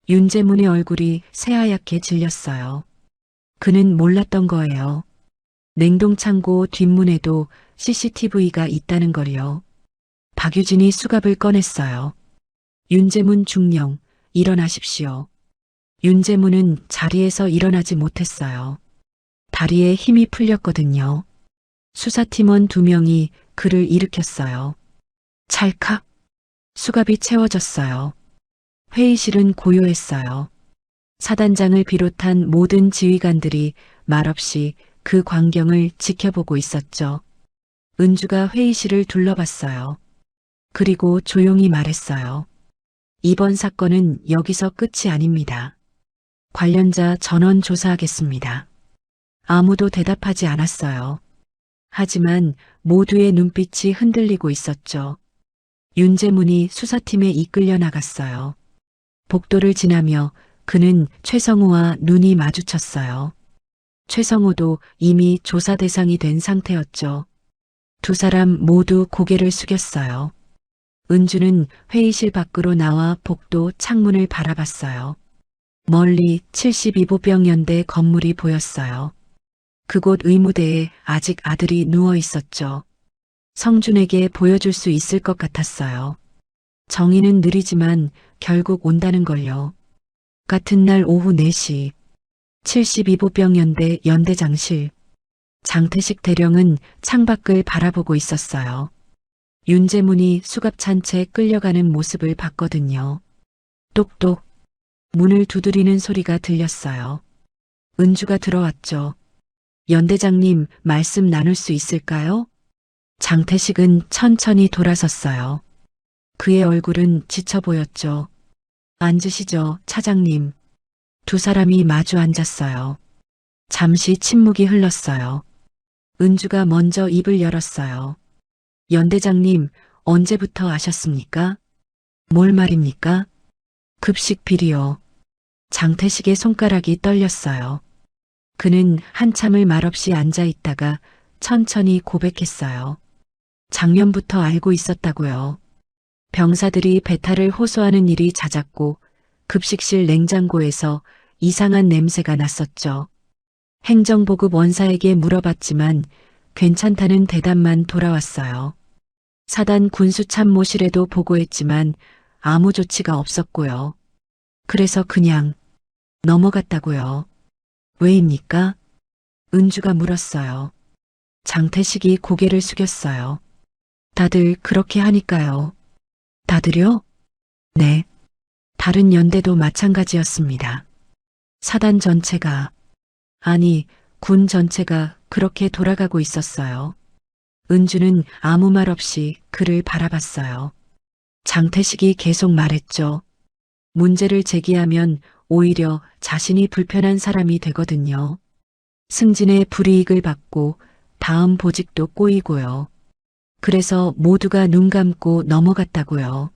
윤재문의 얼굴이 새하얗게 질렸어요. 그는 몰랐던 거예요. 냉동창고 뒷문에도 CCTV가 있다는 걸요. 박유진이 수갑을 꺼냈어요. 윤재문 중령, 일어나십시오. 윤재문은 자리에서 일어나지 못했어요. 다리에 힘이 풀렸거든요. 수사팀원 2명이 그를 일으켰어요. 찰칵. 수갑이 채워졌어요. 회의실은 고요했어요. 사단장을 비롯한 모든 지휘관들이 말없이 그 광경을 지켜보고 있었죠. 은주가 회의실을 둘러봤어요. 그리고 조용히 말했어요. 이번 사건은 여기서 끝이 아닙니다. 관련자 전원 조사하겠습니다. 아무도 대답하지 않았어요. 하지만 모두의 눈빛이 흔들리고 있었죠. 윤재문이 수사팀에 이끌려 나갔어요. 복도를 지나며 그는 최성우와 눈이 마주쳤어요. 최성우도 이미 조사 대상이 된 상태였죠. 두 사람 모두 고개를 숙였어요. 은주는 회의실 밖으로 나와 복도 창문을 바라봤어요. 멀리 72보병연대 건물이 보였어요. 그곳 의무대에 아직 아들이 누워 있었죠. 성준에게 보여줄 수 있을 것 같았어요. 정의는 느리지만 결국 온다는 걸요. 같은 날 오후 4시 72보병연대 연대장실. 장태식 대령은 창밖을 바라보고 있었어요. 윤재문이 수갑찬 채 끌려가는 모습을 봤거든요. 똑똑. 문을 두드리는 소리가 들렸어요. 은주가 들어왔죠. 연대장님, 말씀 나눌 수 있을까요? 장태식은 천천히 돌아섰어요. 그의 얼굴은 지쳐 보였죠. 앉으시죠, 차장님. 두 사람이 마주 앉았어요. 잠시 침묵이 흘렀어요. 은주가 먼저 입을 열었어요. 연대장님, 언제부터 아셨습니까? 뭘 말입니까? 급식 비리요. 장태식의 손가락이 떨렸어요. 그는 한참을 말없이 앉아 있다가 천천히 고백했어요. 작년부터 알고 있었다고요. 병사들이 배탈을 호소하는 일이 잦았고 급식실 냉장고에서 이상한 냄새가 났었죠. 행정보급 원사에게 물어봤지만 괜찮다는 대답만 돌아왔어요. 사단 군수참모실에도 보고했지만 아무 조치가 없었고요. 그래서 그냥 넘어갔다고요. 왜입니까? 은주가 물었어요. 장태식이 고개를 숙였어요. 다들 그렇게 하니까요. 다들요? 네. 다른 연대도 마찬가지였습니다. 사단 전체가, 아니, 군 전체가 그렇게 돌아가고 있었어요. 은주는 아무 말 없이 그를 바라봤어요. 장태식이 계속 말했죠. 문제를 제기하면 오히려 자신이 불편한 사람이 되거든요. 승진의 불이익을 받고 다음 보직도 꼬이고요. 그래서 모두가 눈 감고 넘어갔다고요.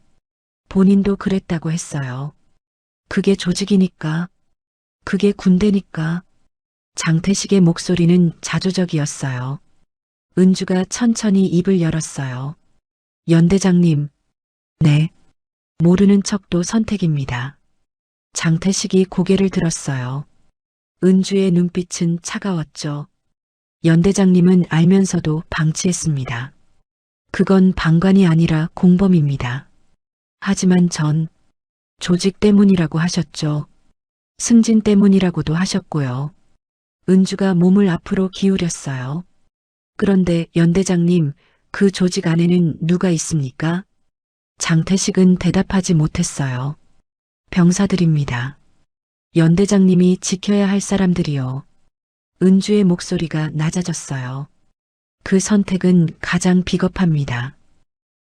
본인도 그랬다고 했어요. 그게 조직이니까. 그게 군대니까. 장태식의 목소리는 자조적이었어요. 은주가 천천히 입을 열었어요. 연대장님. 네. 모르는 척도 선택입니다. 장태식이 고개를 들었어요. 은주의 눈빛은 차가웠죠. 연대장님은 알면서도 방치했습니다. 그건 방관이 아니라 공범입니다. 하지만 전 조직 때문이라고 하셨죠. 승진 때문이라고도 하셨고요. 은주가 몸을 앞으로 기울였어요. 그런데 연대장님, 그 조직 안에는 누가 있습니까? 장태식은 대답하지 못했어요. 병사들입니다. 연대장님이 지켜야 할 사람들이요. 은주의 목소리가 낮아졌어요. 그 선택은 가장 비겁합니다.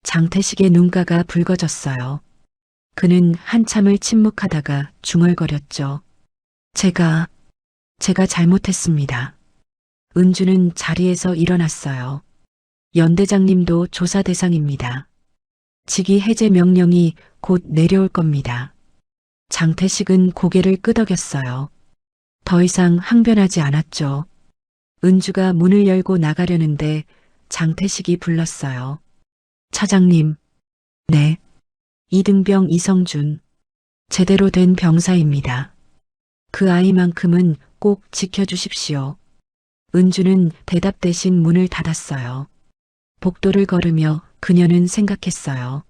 장태식의 눈가가 붉어졌어요. 그는 한참을 침묵하다가 중얼거렸죠. 제가 잘못했습니다. 은주는 자리에서 일어났어요. 연대장님도 조사 대상입니다. 직위 해제 명령이 곧 내려올 겁니다. 장태식은 고개를 끄덕였어요. 더 이상 항변하지 않았죠. 은주가 문을 열고 나가려는데 장태식이 불렀어요. 차장님. 네. 이등병 이성준. 제대로 된 병사입니다. 그 아이만큼은 꼭 지켜주십시오. 은주는 대답 대신 문을 닫았어요. 복도를 걸으며 그녀는 생각했어요.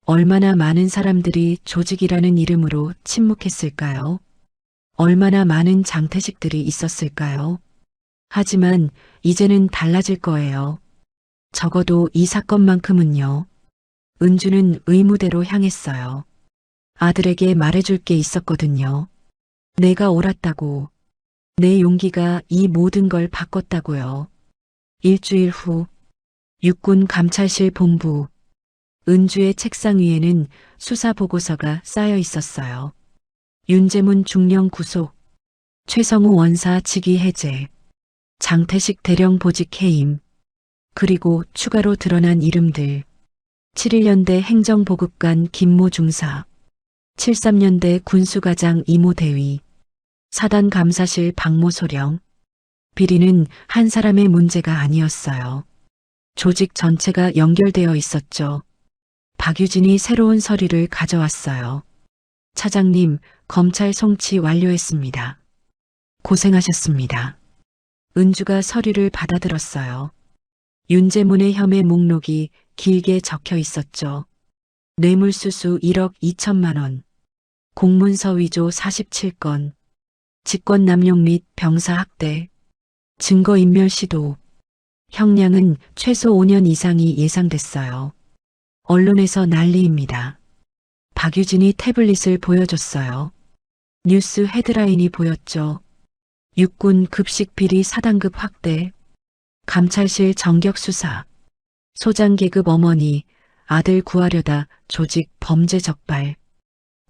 얼마나 많은 사람들이 조직이라는 이름으로 침묵했을까요? 얼마나 많은 장태식들이 있었을까요? 하지만 이제는 달라질 거예요. 적어도 이 사건만큼은요. 은주는 의무대로 향했어요. 아들에게 말해줄 게 있었거든요. 내가 옳았다고. 내 용기가 이 모든 걸 바꿨다고요. 일주일 후 육군 감찰실 본부. 은주의 책상 위에는 수사 보고서가 쌓여 있었어요. 윤재문 중령 구속, 최성우 원사 직위 해제, 장태식 대령 보직 해임, 그리고 추가로 드러난 이름들. 71년대 행정보급관 김모 중사, 73년대 군수과장 이모 대위, 사단 감사실 박모 소령. 비리는 한 사람의 문제가 아니었어요. 조직 전체가 연결되어 있었죠. 박유진이 새로운 서류를 가져왔어요. 차장님, 검찰 송치 완료했습니다. 고생하셨습니다. 은주가 서류를 받아들었어요. 윤재문의 혐의 목록이 길게 적혀 있었죠. 뇌물수수 1억 2천만 원, 공문서 위조 47건, 직권남용 및 병사학대, 증거인멸 시도, 형량은 최소 5년 이상이 예상됐어요. 언론에서 난리입니다. 박유진이 태블릿을 보여줬어요. 뉴스 헤드라인이 보였죠. 육군 급식 비리 4단급 확대, 감찰실 정격 수사, 소장 계급 어머니, 아들 구하려다 조직 범죄 적발,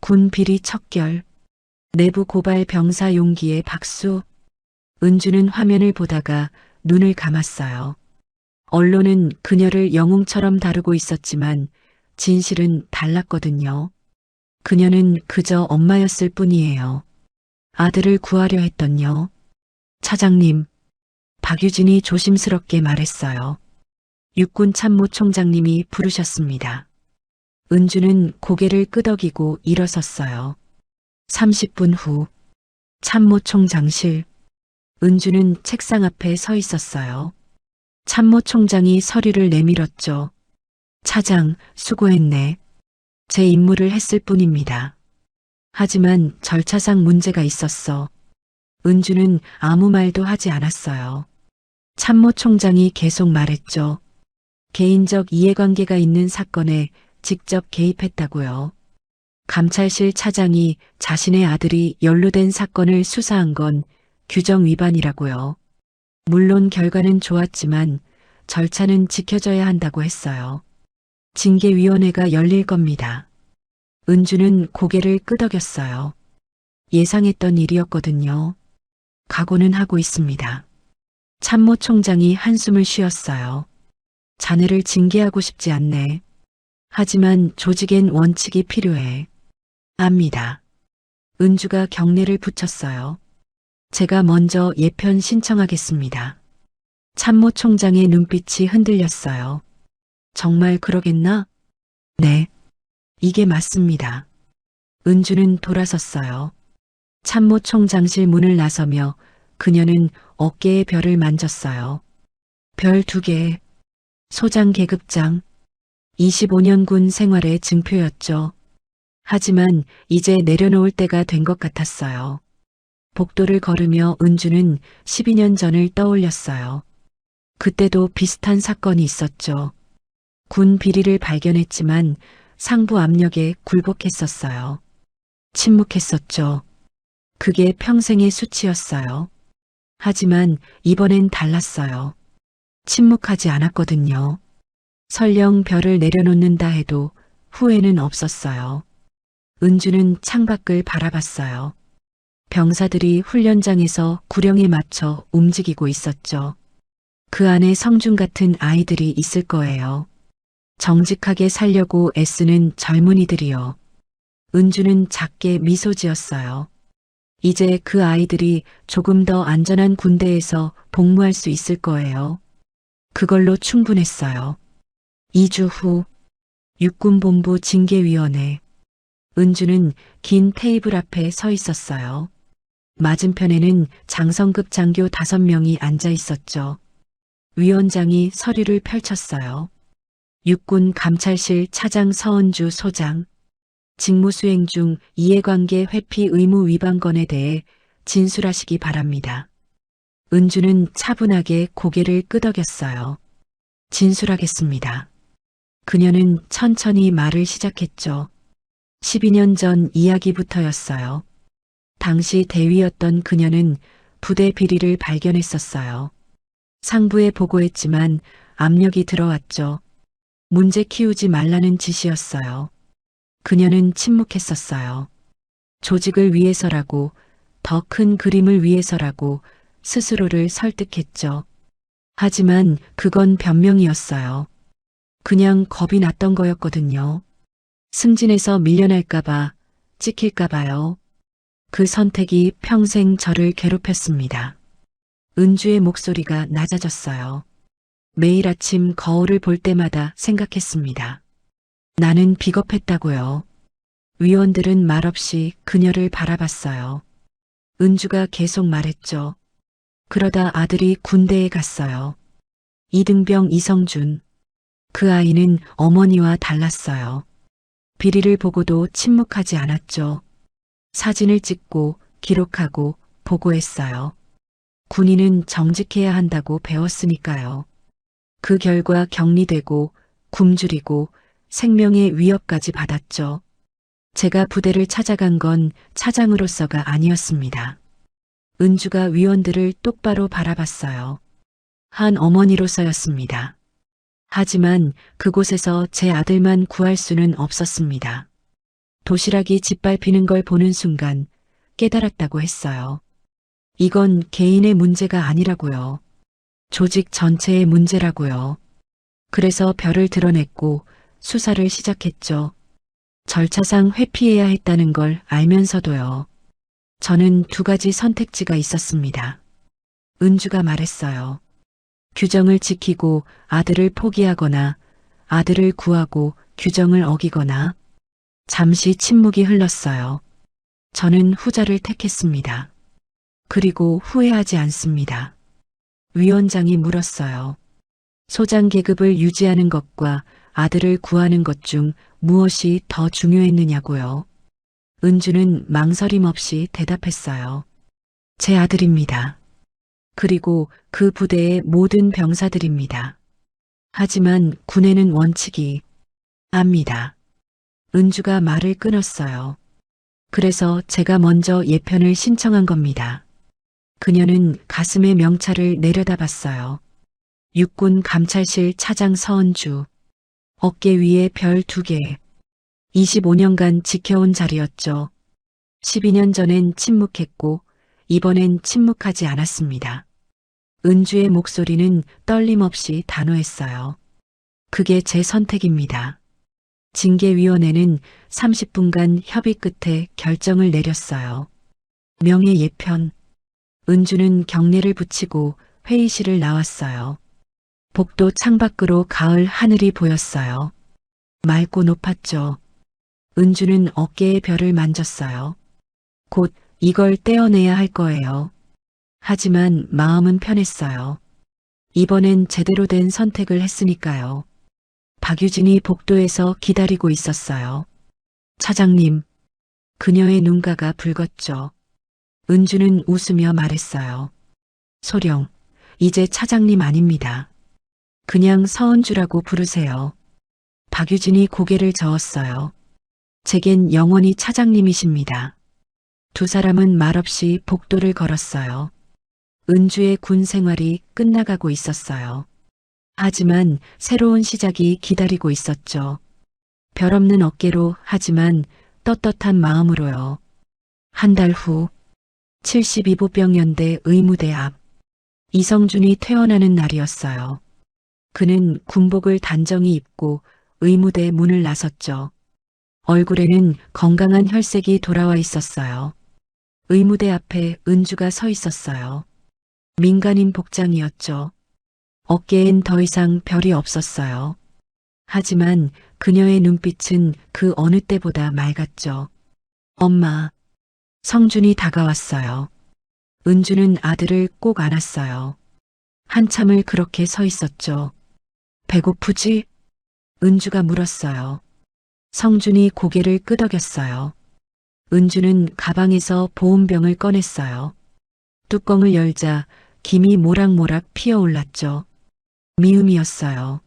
군 비리 척결, 내부 고발 병사 용기에 박수. 은주는 화면을 보다가 눈을 감았어요. 언론은 그녀를 영웅처럼 다루고 있었지만 진실은 달랐거든요. 그녀는 그저 엄마였을 뿐이에요. 아들을 구하려 했던요. 차장님, 박유진이 조심스럽게 말했어요. 육군 참모총장님이 부르셨습니다. 은주는 고개를 끄덕이고 일어섰어요. 30분 후 참모총장실. 은주는 책상 앞에 서 있었어요. 참모총장이 서류를 내밀었죠. 차장, 수고했네. 제 임무를 했을 뿐입니다. 하지만 절차상 문제가 있었어. 은주는 아무 말도 하지 않았어요. 참모총장이 계속 말했죠. 개인적 이해관계가 있는 사건에 직접 개입했다고요. 감찰실 차장이 자신의 아들이 연루된 사건을 수사한 건 규정 위반이라고요. 물론 결과는 좋았지만 절차는 지켜져야 한다고 했어요. 징계위원회가 열릴 겁니다. 은주는 고개를 끄덕였어요. 예상했던 일이었거든요. 각오는 하고 있습니다. 참모총장이 한숨을 쉬었어요. 자네를 징계하고 싶지 않네. 하지만 조직엔 원칙이 필요해. 압니다. 은주가 경례를 붙였어요. 제가 먼저 예편 신청하겠습니다. 참모총장의 눈빛이 흔들렸어요. 정말 그러겠나? 네. 이게 맞습니다. 은주는 돌아섰어요. 참모총장실 문을 나서며 그녀는 어깨에 별을 만졌어요. 별 2개. 소장 계급장. 25년 군 생활의 증표였죠. 하지만 이제 내려놓을 때가 된 것 같았어요. 복도를 걸으며 은주는 12년 전을 떠올렸어요. 그때도 비슷한 사건이 있었죠. 군 비리를 발견했지만 상부 압력에 굴복했었어요. 침묵했었죠. 그게 평생의 수치였어요. 하지만 이번엔 달랐어요. 침묵하지 않았거든요. 설령 별을 내려놓는다 해도 후회는 없었어요. 은주는 창밖을 바라봤어요. 병사들이 훈련장에서 구령에 맞춰 움직이고 있었죠. 그 안에 성준 같은 아이들이 있을 거예요. 정직하게 살려고 애쓰는 젊은이들이요. 은주는 작게 미소 지었어요. 이제 그 아이들이 조금 더 안전한 군대에서 복무할 수 있을 거예요. 그걸로 충분했어요. 2주 후 육군본부 징계위원회. 은주는 긴 테이블 앞에 서 있었어요. 맞은편에는 장성급 장교 5명이 앉아 있었죠. 위원장이 서류를 펼쳤어요. 육군 감찰실 차장 서은주 소장. 직무수행 중 이해관계 회피 의무 위반건에 대해 진술하시기 바랍니다. 은주는 차분하게 고개를 끄덕였어요. 진술하겠습니다. 그녀는 천천히 말을 시작했죠. 12년 전 이야기부터였어요. 당시 대위였던 그녀는 부대 비리를 발견했었어요. 상부에 보고했지만 압력이 들어왔죠. 문제 키우지 말라는 지시였어요. 그녀는 침묵했었어요. 조직을 위해서라고, 더 큰 그림을 위해서라고 스스로를 설득했죠. 하지만 그건 변명이었어요. 그냥 겁이 났던 거였거든요. 승진해서 밀려날까봐, 찍힐까봐요. 그 선택이 평생 저를 괴롭혔습니다. 은주의 목소리가 낮아졌어요. 매일 아침 거울을 볼 때마다 생각했습니다. 나는 비겁했다고요. 위원들은 말없이 그녀를 바라봤어요. 은주가 계속 말했죠. 그러다 아들이 군대에 갔어요. 이등병 이성준. 그 아이는 어머니와 달랐어요. 비리를 보고도 침묵하지 않았죠. 사진을 찍고 기록하고 보고했어요. 군인은 정직해야 한다고 배웠으니까요. 그 결과 격리되고 굶주리고 생명의 위협까지 받았죠. 제가 부대를 찾아간 건 차장으로서가 아니었습니다. 은주가 위원들을 똑바로 바라봤어요. 한 어머니로서였습니다. 하지만 그곳에서 제 아들만 구할 수는 없었습니다. 도시락이 짓밟히는 걸 보는 순간 깨달았다고 했어요. 이건 개인의 문제가 아니라고요. 조직 전체의 문제라고요. 그래서 별을 드러냈고 수사를 시작했죠. 절차상 회피해야 했다는 걸 알면서도요. 저는 2가지 선택지가 있었습니다. 은주가 말했어요. 규정을 지키고 아들을 포기하거나 아들을 구하고 규정을 어기거나. 잠시 침묵이 흘렀어요. 저는 후자를 택했습니다. 그리고 후회하지 않습니다. 위원장이 물었어요. 소장 계급을 유지하는 것과 아들을 구하는 것 중 무엇이 더 중요했느냐고요. 은주는 망설임 없이 대답했어요. 제 아들입니다. 그리고 그 부대의 모든 병사들입니다. 하지만 군에는 원칙이 압니다. 은주가 말을 끊었어요. 그래서 제가 먼저 예편을 신청한 겁니다. 그녀는 가슴에 명찰을 내려다봤어요. 육군 감찰실 차장 서은주. 어깨 위에 별 2개. 25년간 지켜온 자리였죠. 12년 전엔 침묵했고 이번엔 침묵하지 않았습니다. 은주의 목소리는 떨림 없이 단호했어요. 그게 제 선택입니다. 징계위원회는 30분간 협의 끝에 결정을 내렸어요. 명예 예편. 은주는 경례를 붙이고 회의실을 나왔어요. 복도 창밖으로 가을 하늘이 보였어요. 맑고 높았죠. 은주는 어깨의 별을 만졌어요. 곧 이걸 떼어내야 할 거예요. 하지만 마음은 편했어요. 이번엔 제대로 된 선택을 했으니까요. 박유진이 복도에서 기다리고 있었어요. 차장님. 그녀의 눈가가 붉었죠. 은주는 웃으며 말했어요. 소령, 이제 차장님 아닙니다. 그냥 서은주라고 부르세요. 박유진이 고개를 저었어요. 제겐 영원히 차장님이십니다. 2 사람은 말없이 복도를 걸었어요. 은주의 군 생활이 끝나가고 있었어요. 하지만 새로운 시작이 기다리고 있었죠. 별 없는 어깨로 하지만 떳떳한 마음으로요. 한 달 후 72보병연대 의무대 앞 이성준이 퇴원하는 날이었어요. 그는 군복을 단정히 입고 의무대 문을 나섰죠. 얼굴에는 건강한 혈색이 돌아와 있었어요. 의무대 앞에 은주가 서 있었어요. 민간인 복장이었죠. 어깨엔 더 이상 별이 없었어요. 하지만 그녀의 눈빛은 그 어느 때보다 맑았죠. 엄마. 성준이 다가왔어요. 은주는 아들을 꼭 안았어요. 한참을 그렇게 서 있었죠. 배고프지? 은주가 물었어요. 성준이 고개를 끄덕였어요. 은주는 가방에서 보온병을 꺼냈어요. 뚜껑을 열자 김이 모락모락 피어올랐죠. 미음이었어요.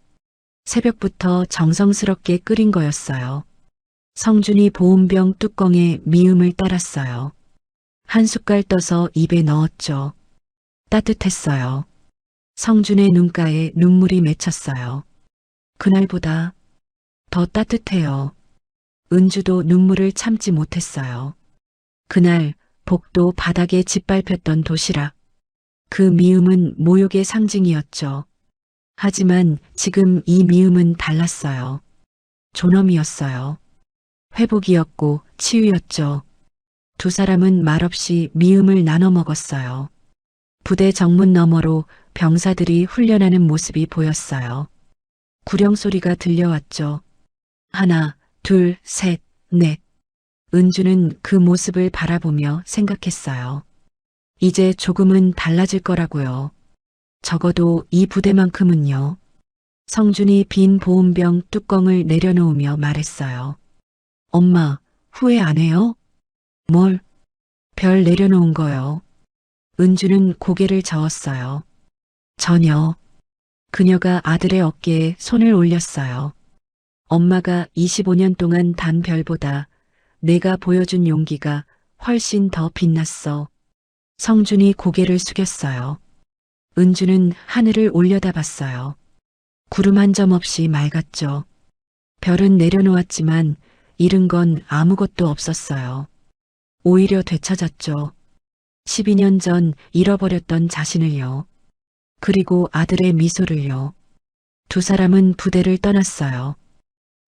새벽부터 정성스럽게 끓인 거였어요. 성준이 보온병 뚜껑에 미음을 따랐어요. 한 숟갈 떠서 입에 넣었죠. 따뜻했어요. 성준의 눈가에 눈물이 맺혔어요. 그날보다 더 따뜻해요. 은주도 눈물을 참지 못했어요. 그날 복도 바닥에 짓밟혔던 도시락. 그 미움은 모욕의 상징이었죠. 하지만 지금 이 미움은 달랐어요. 존엄이었어요. 회복이었고 치유였죠. 두 사람은 말없이 미움을 나눠 먹었어요. 부대 정문 너머로 병사들이 훈련하는 모습이 보였어요. 구령 소리가 들려왔죠. 하나, 둘, 셋, 넷. 은주는 그 모습을 바라보며 생각했어요. 이제 조금은 달라질 거라고요. 적어도 이 부대만큼은요. 성준이 빈 보온병 뚜껑을 내려놓으며 말했어요. 엄마, 후회 안 해요? 뭘? 별 내려놓은 거요. 은주는 고개를 저었어요. 전혀. 그녀가 아들의 어깨에 손을 올렸어요. 엄마가 25년 동안 단 별보다 내가 보여준 용기가 훨씬 더 빛났어. 성준이 고개를 숙였어요. 은주는 하늘을 올려다봤어요. 구름 한 점 없이 맑았죠. 별은 내려놓았지만 잃은 건 아무것도 없었어요. 오히려 되찾았죠. 12년 전 잃어버렸던 자신을요. 그리고 아들의 미소를요. 두 사람은 부대를 떠났어요.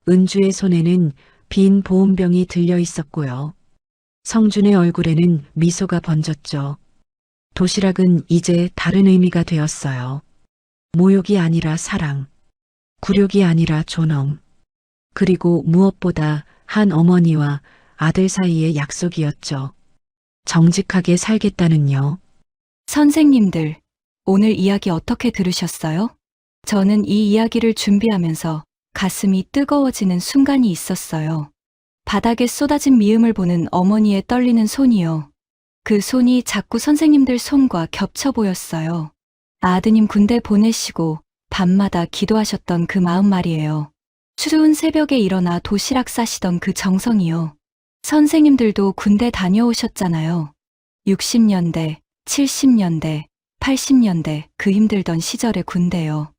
은주의 손에는 빈 보온병이 들려 있었고요. 성준의 얼굴에는 미소가 번졌죠. 도시락은 이제 다른 의미가 되었어요. 모욕이 아니라 사랑, 굴욕이 아니라 존엄, 그리고 무엇보다 한 어머니와 아들 사이의 약속이었죠. 정직하게 살겠다는요. 선생님들, 오늘 이야기 어떻게 들으셨어요? 저는 이 이야기를 준비하면서 가슴이 뜨거워지는 순간이 있었어요. 바닥에 쏟아진 미음을 보는 어머니의 떨리는 손이요. 그 손이 자꾸 선생님들 손과 겹쳐 보였어요. 아드님 군대 보내시고 밤마다 기도하셨던 그 마음 말이에요. 추운 새벽에 일어나 도시락 싸시던 그 정성이요. 선생님들도 군대 다녀오셨잖아요. 60년대, 70년대, 80년대 그 힘들던 시절의 군대요.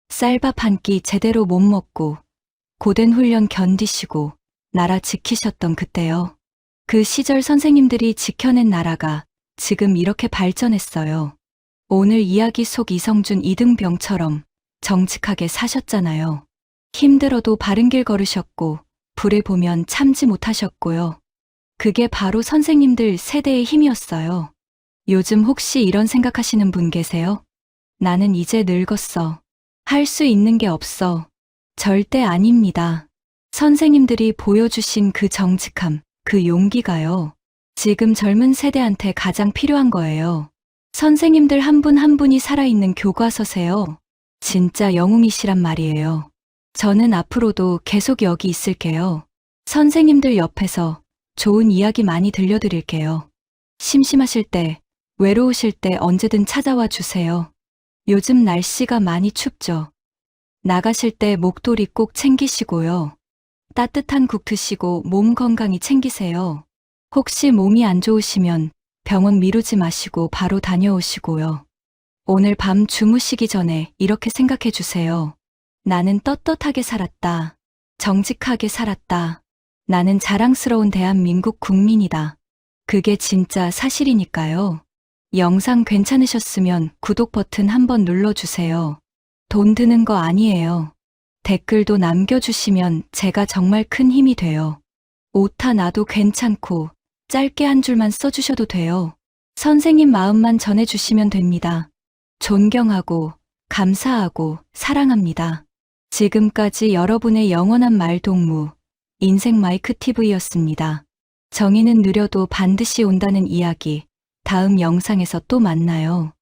쌀밥 한 끼 제대로 못 먹고 고된 훈련 견디시고 나라 지키셨던 그때요. 그 시절 선생님들이 지켜낸 나라가 지금 이렇게 발전했어요. 오늘 이야기 속 이성준 이등병처럼 정직하게 사셨잖아요. 힘들어도 바른 길 걸으셨고 불에 보면 참지 못하셨고요. 그게 바로 선생님들 세대의 힘이었어요. 요즘 혹시 이런 생각하시는 분 계세요? 나는 이제 늙었어. 할 수 있는 게 없어. 절대 아닙니다. 선생님들이 보여주신 그 정직함, 그 용기가요. 지금 젊은 세대한테 가장 필요한 거예요. 선생님들 한 분 한 분이 살아있는 교과서세요. 진짜 영웅이시란 말이에요. 저는 앞으로도 계속 여기 있을게요. 선생님들 옆에서 좋은 이야기 많이 들려드릴게요. 심심하실 때, 외로우실 때 언제든 찾아와 주세요. 요즘 날씨가 많이 춥죠. 나가실 때 목도리 꼭 챙기시고요. 따뜻한 국 드시고 몸 건강히 챙기세요. 혹시 몸이 안 좋으시면 병원 미루지 마시고 바로 다녀오시고요. 오늘 밤 주무시기 전에 이렇게 생각해 주세요. 나는 떳떳하게 살았다. 정직하게 살았다. 나는 자랑스러운 대한민국 국민이다. 그게 진짜 사실이니까요. 영상 괜찮으셨으면 구독 버튼 한번 눌러주세요. 돈 드는 거 아니에요. 댓글도 남겨주시면 제가 정말 큰 힘이 돼요. 오타 나도 괜찮고 짧게 한 줄만 써주셔도 돼요. 선생님 마음만 전해주시면 됩니다. 존경하고 감사하고 사랑합니다. 지금까지 여러분의 영원한 말 동무, 인생 마이크 TV였습니다. 정의는 느려도 반드시 온다는 이야기, 다음 영상에서 또 만나요.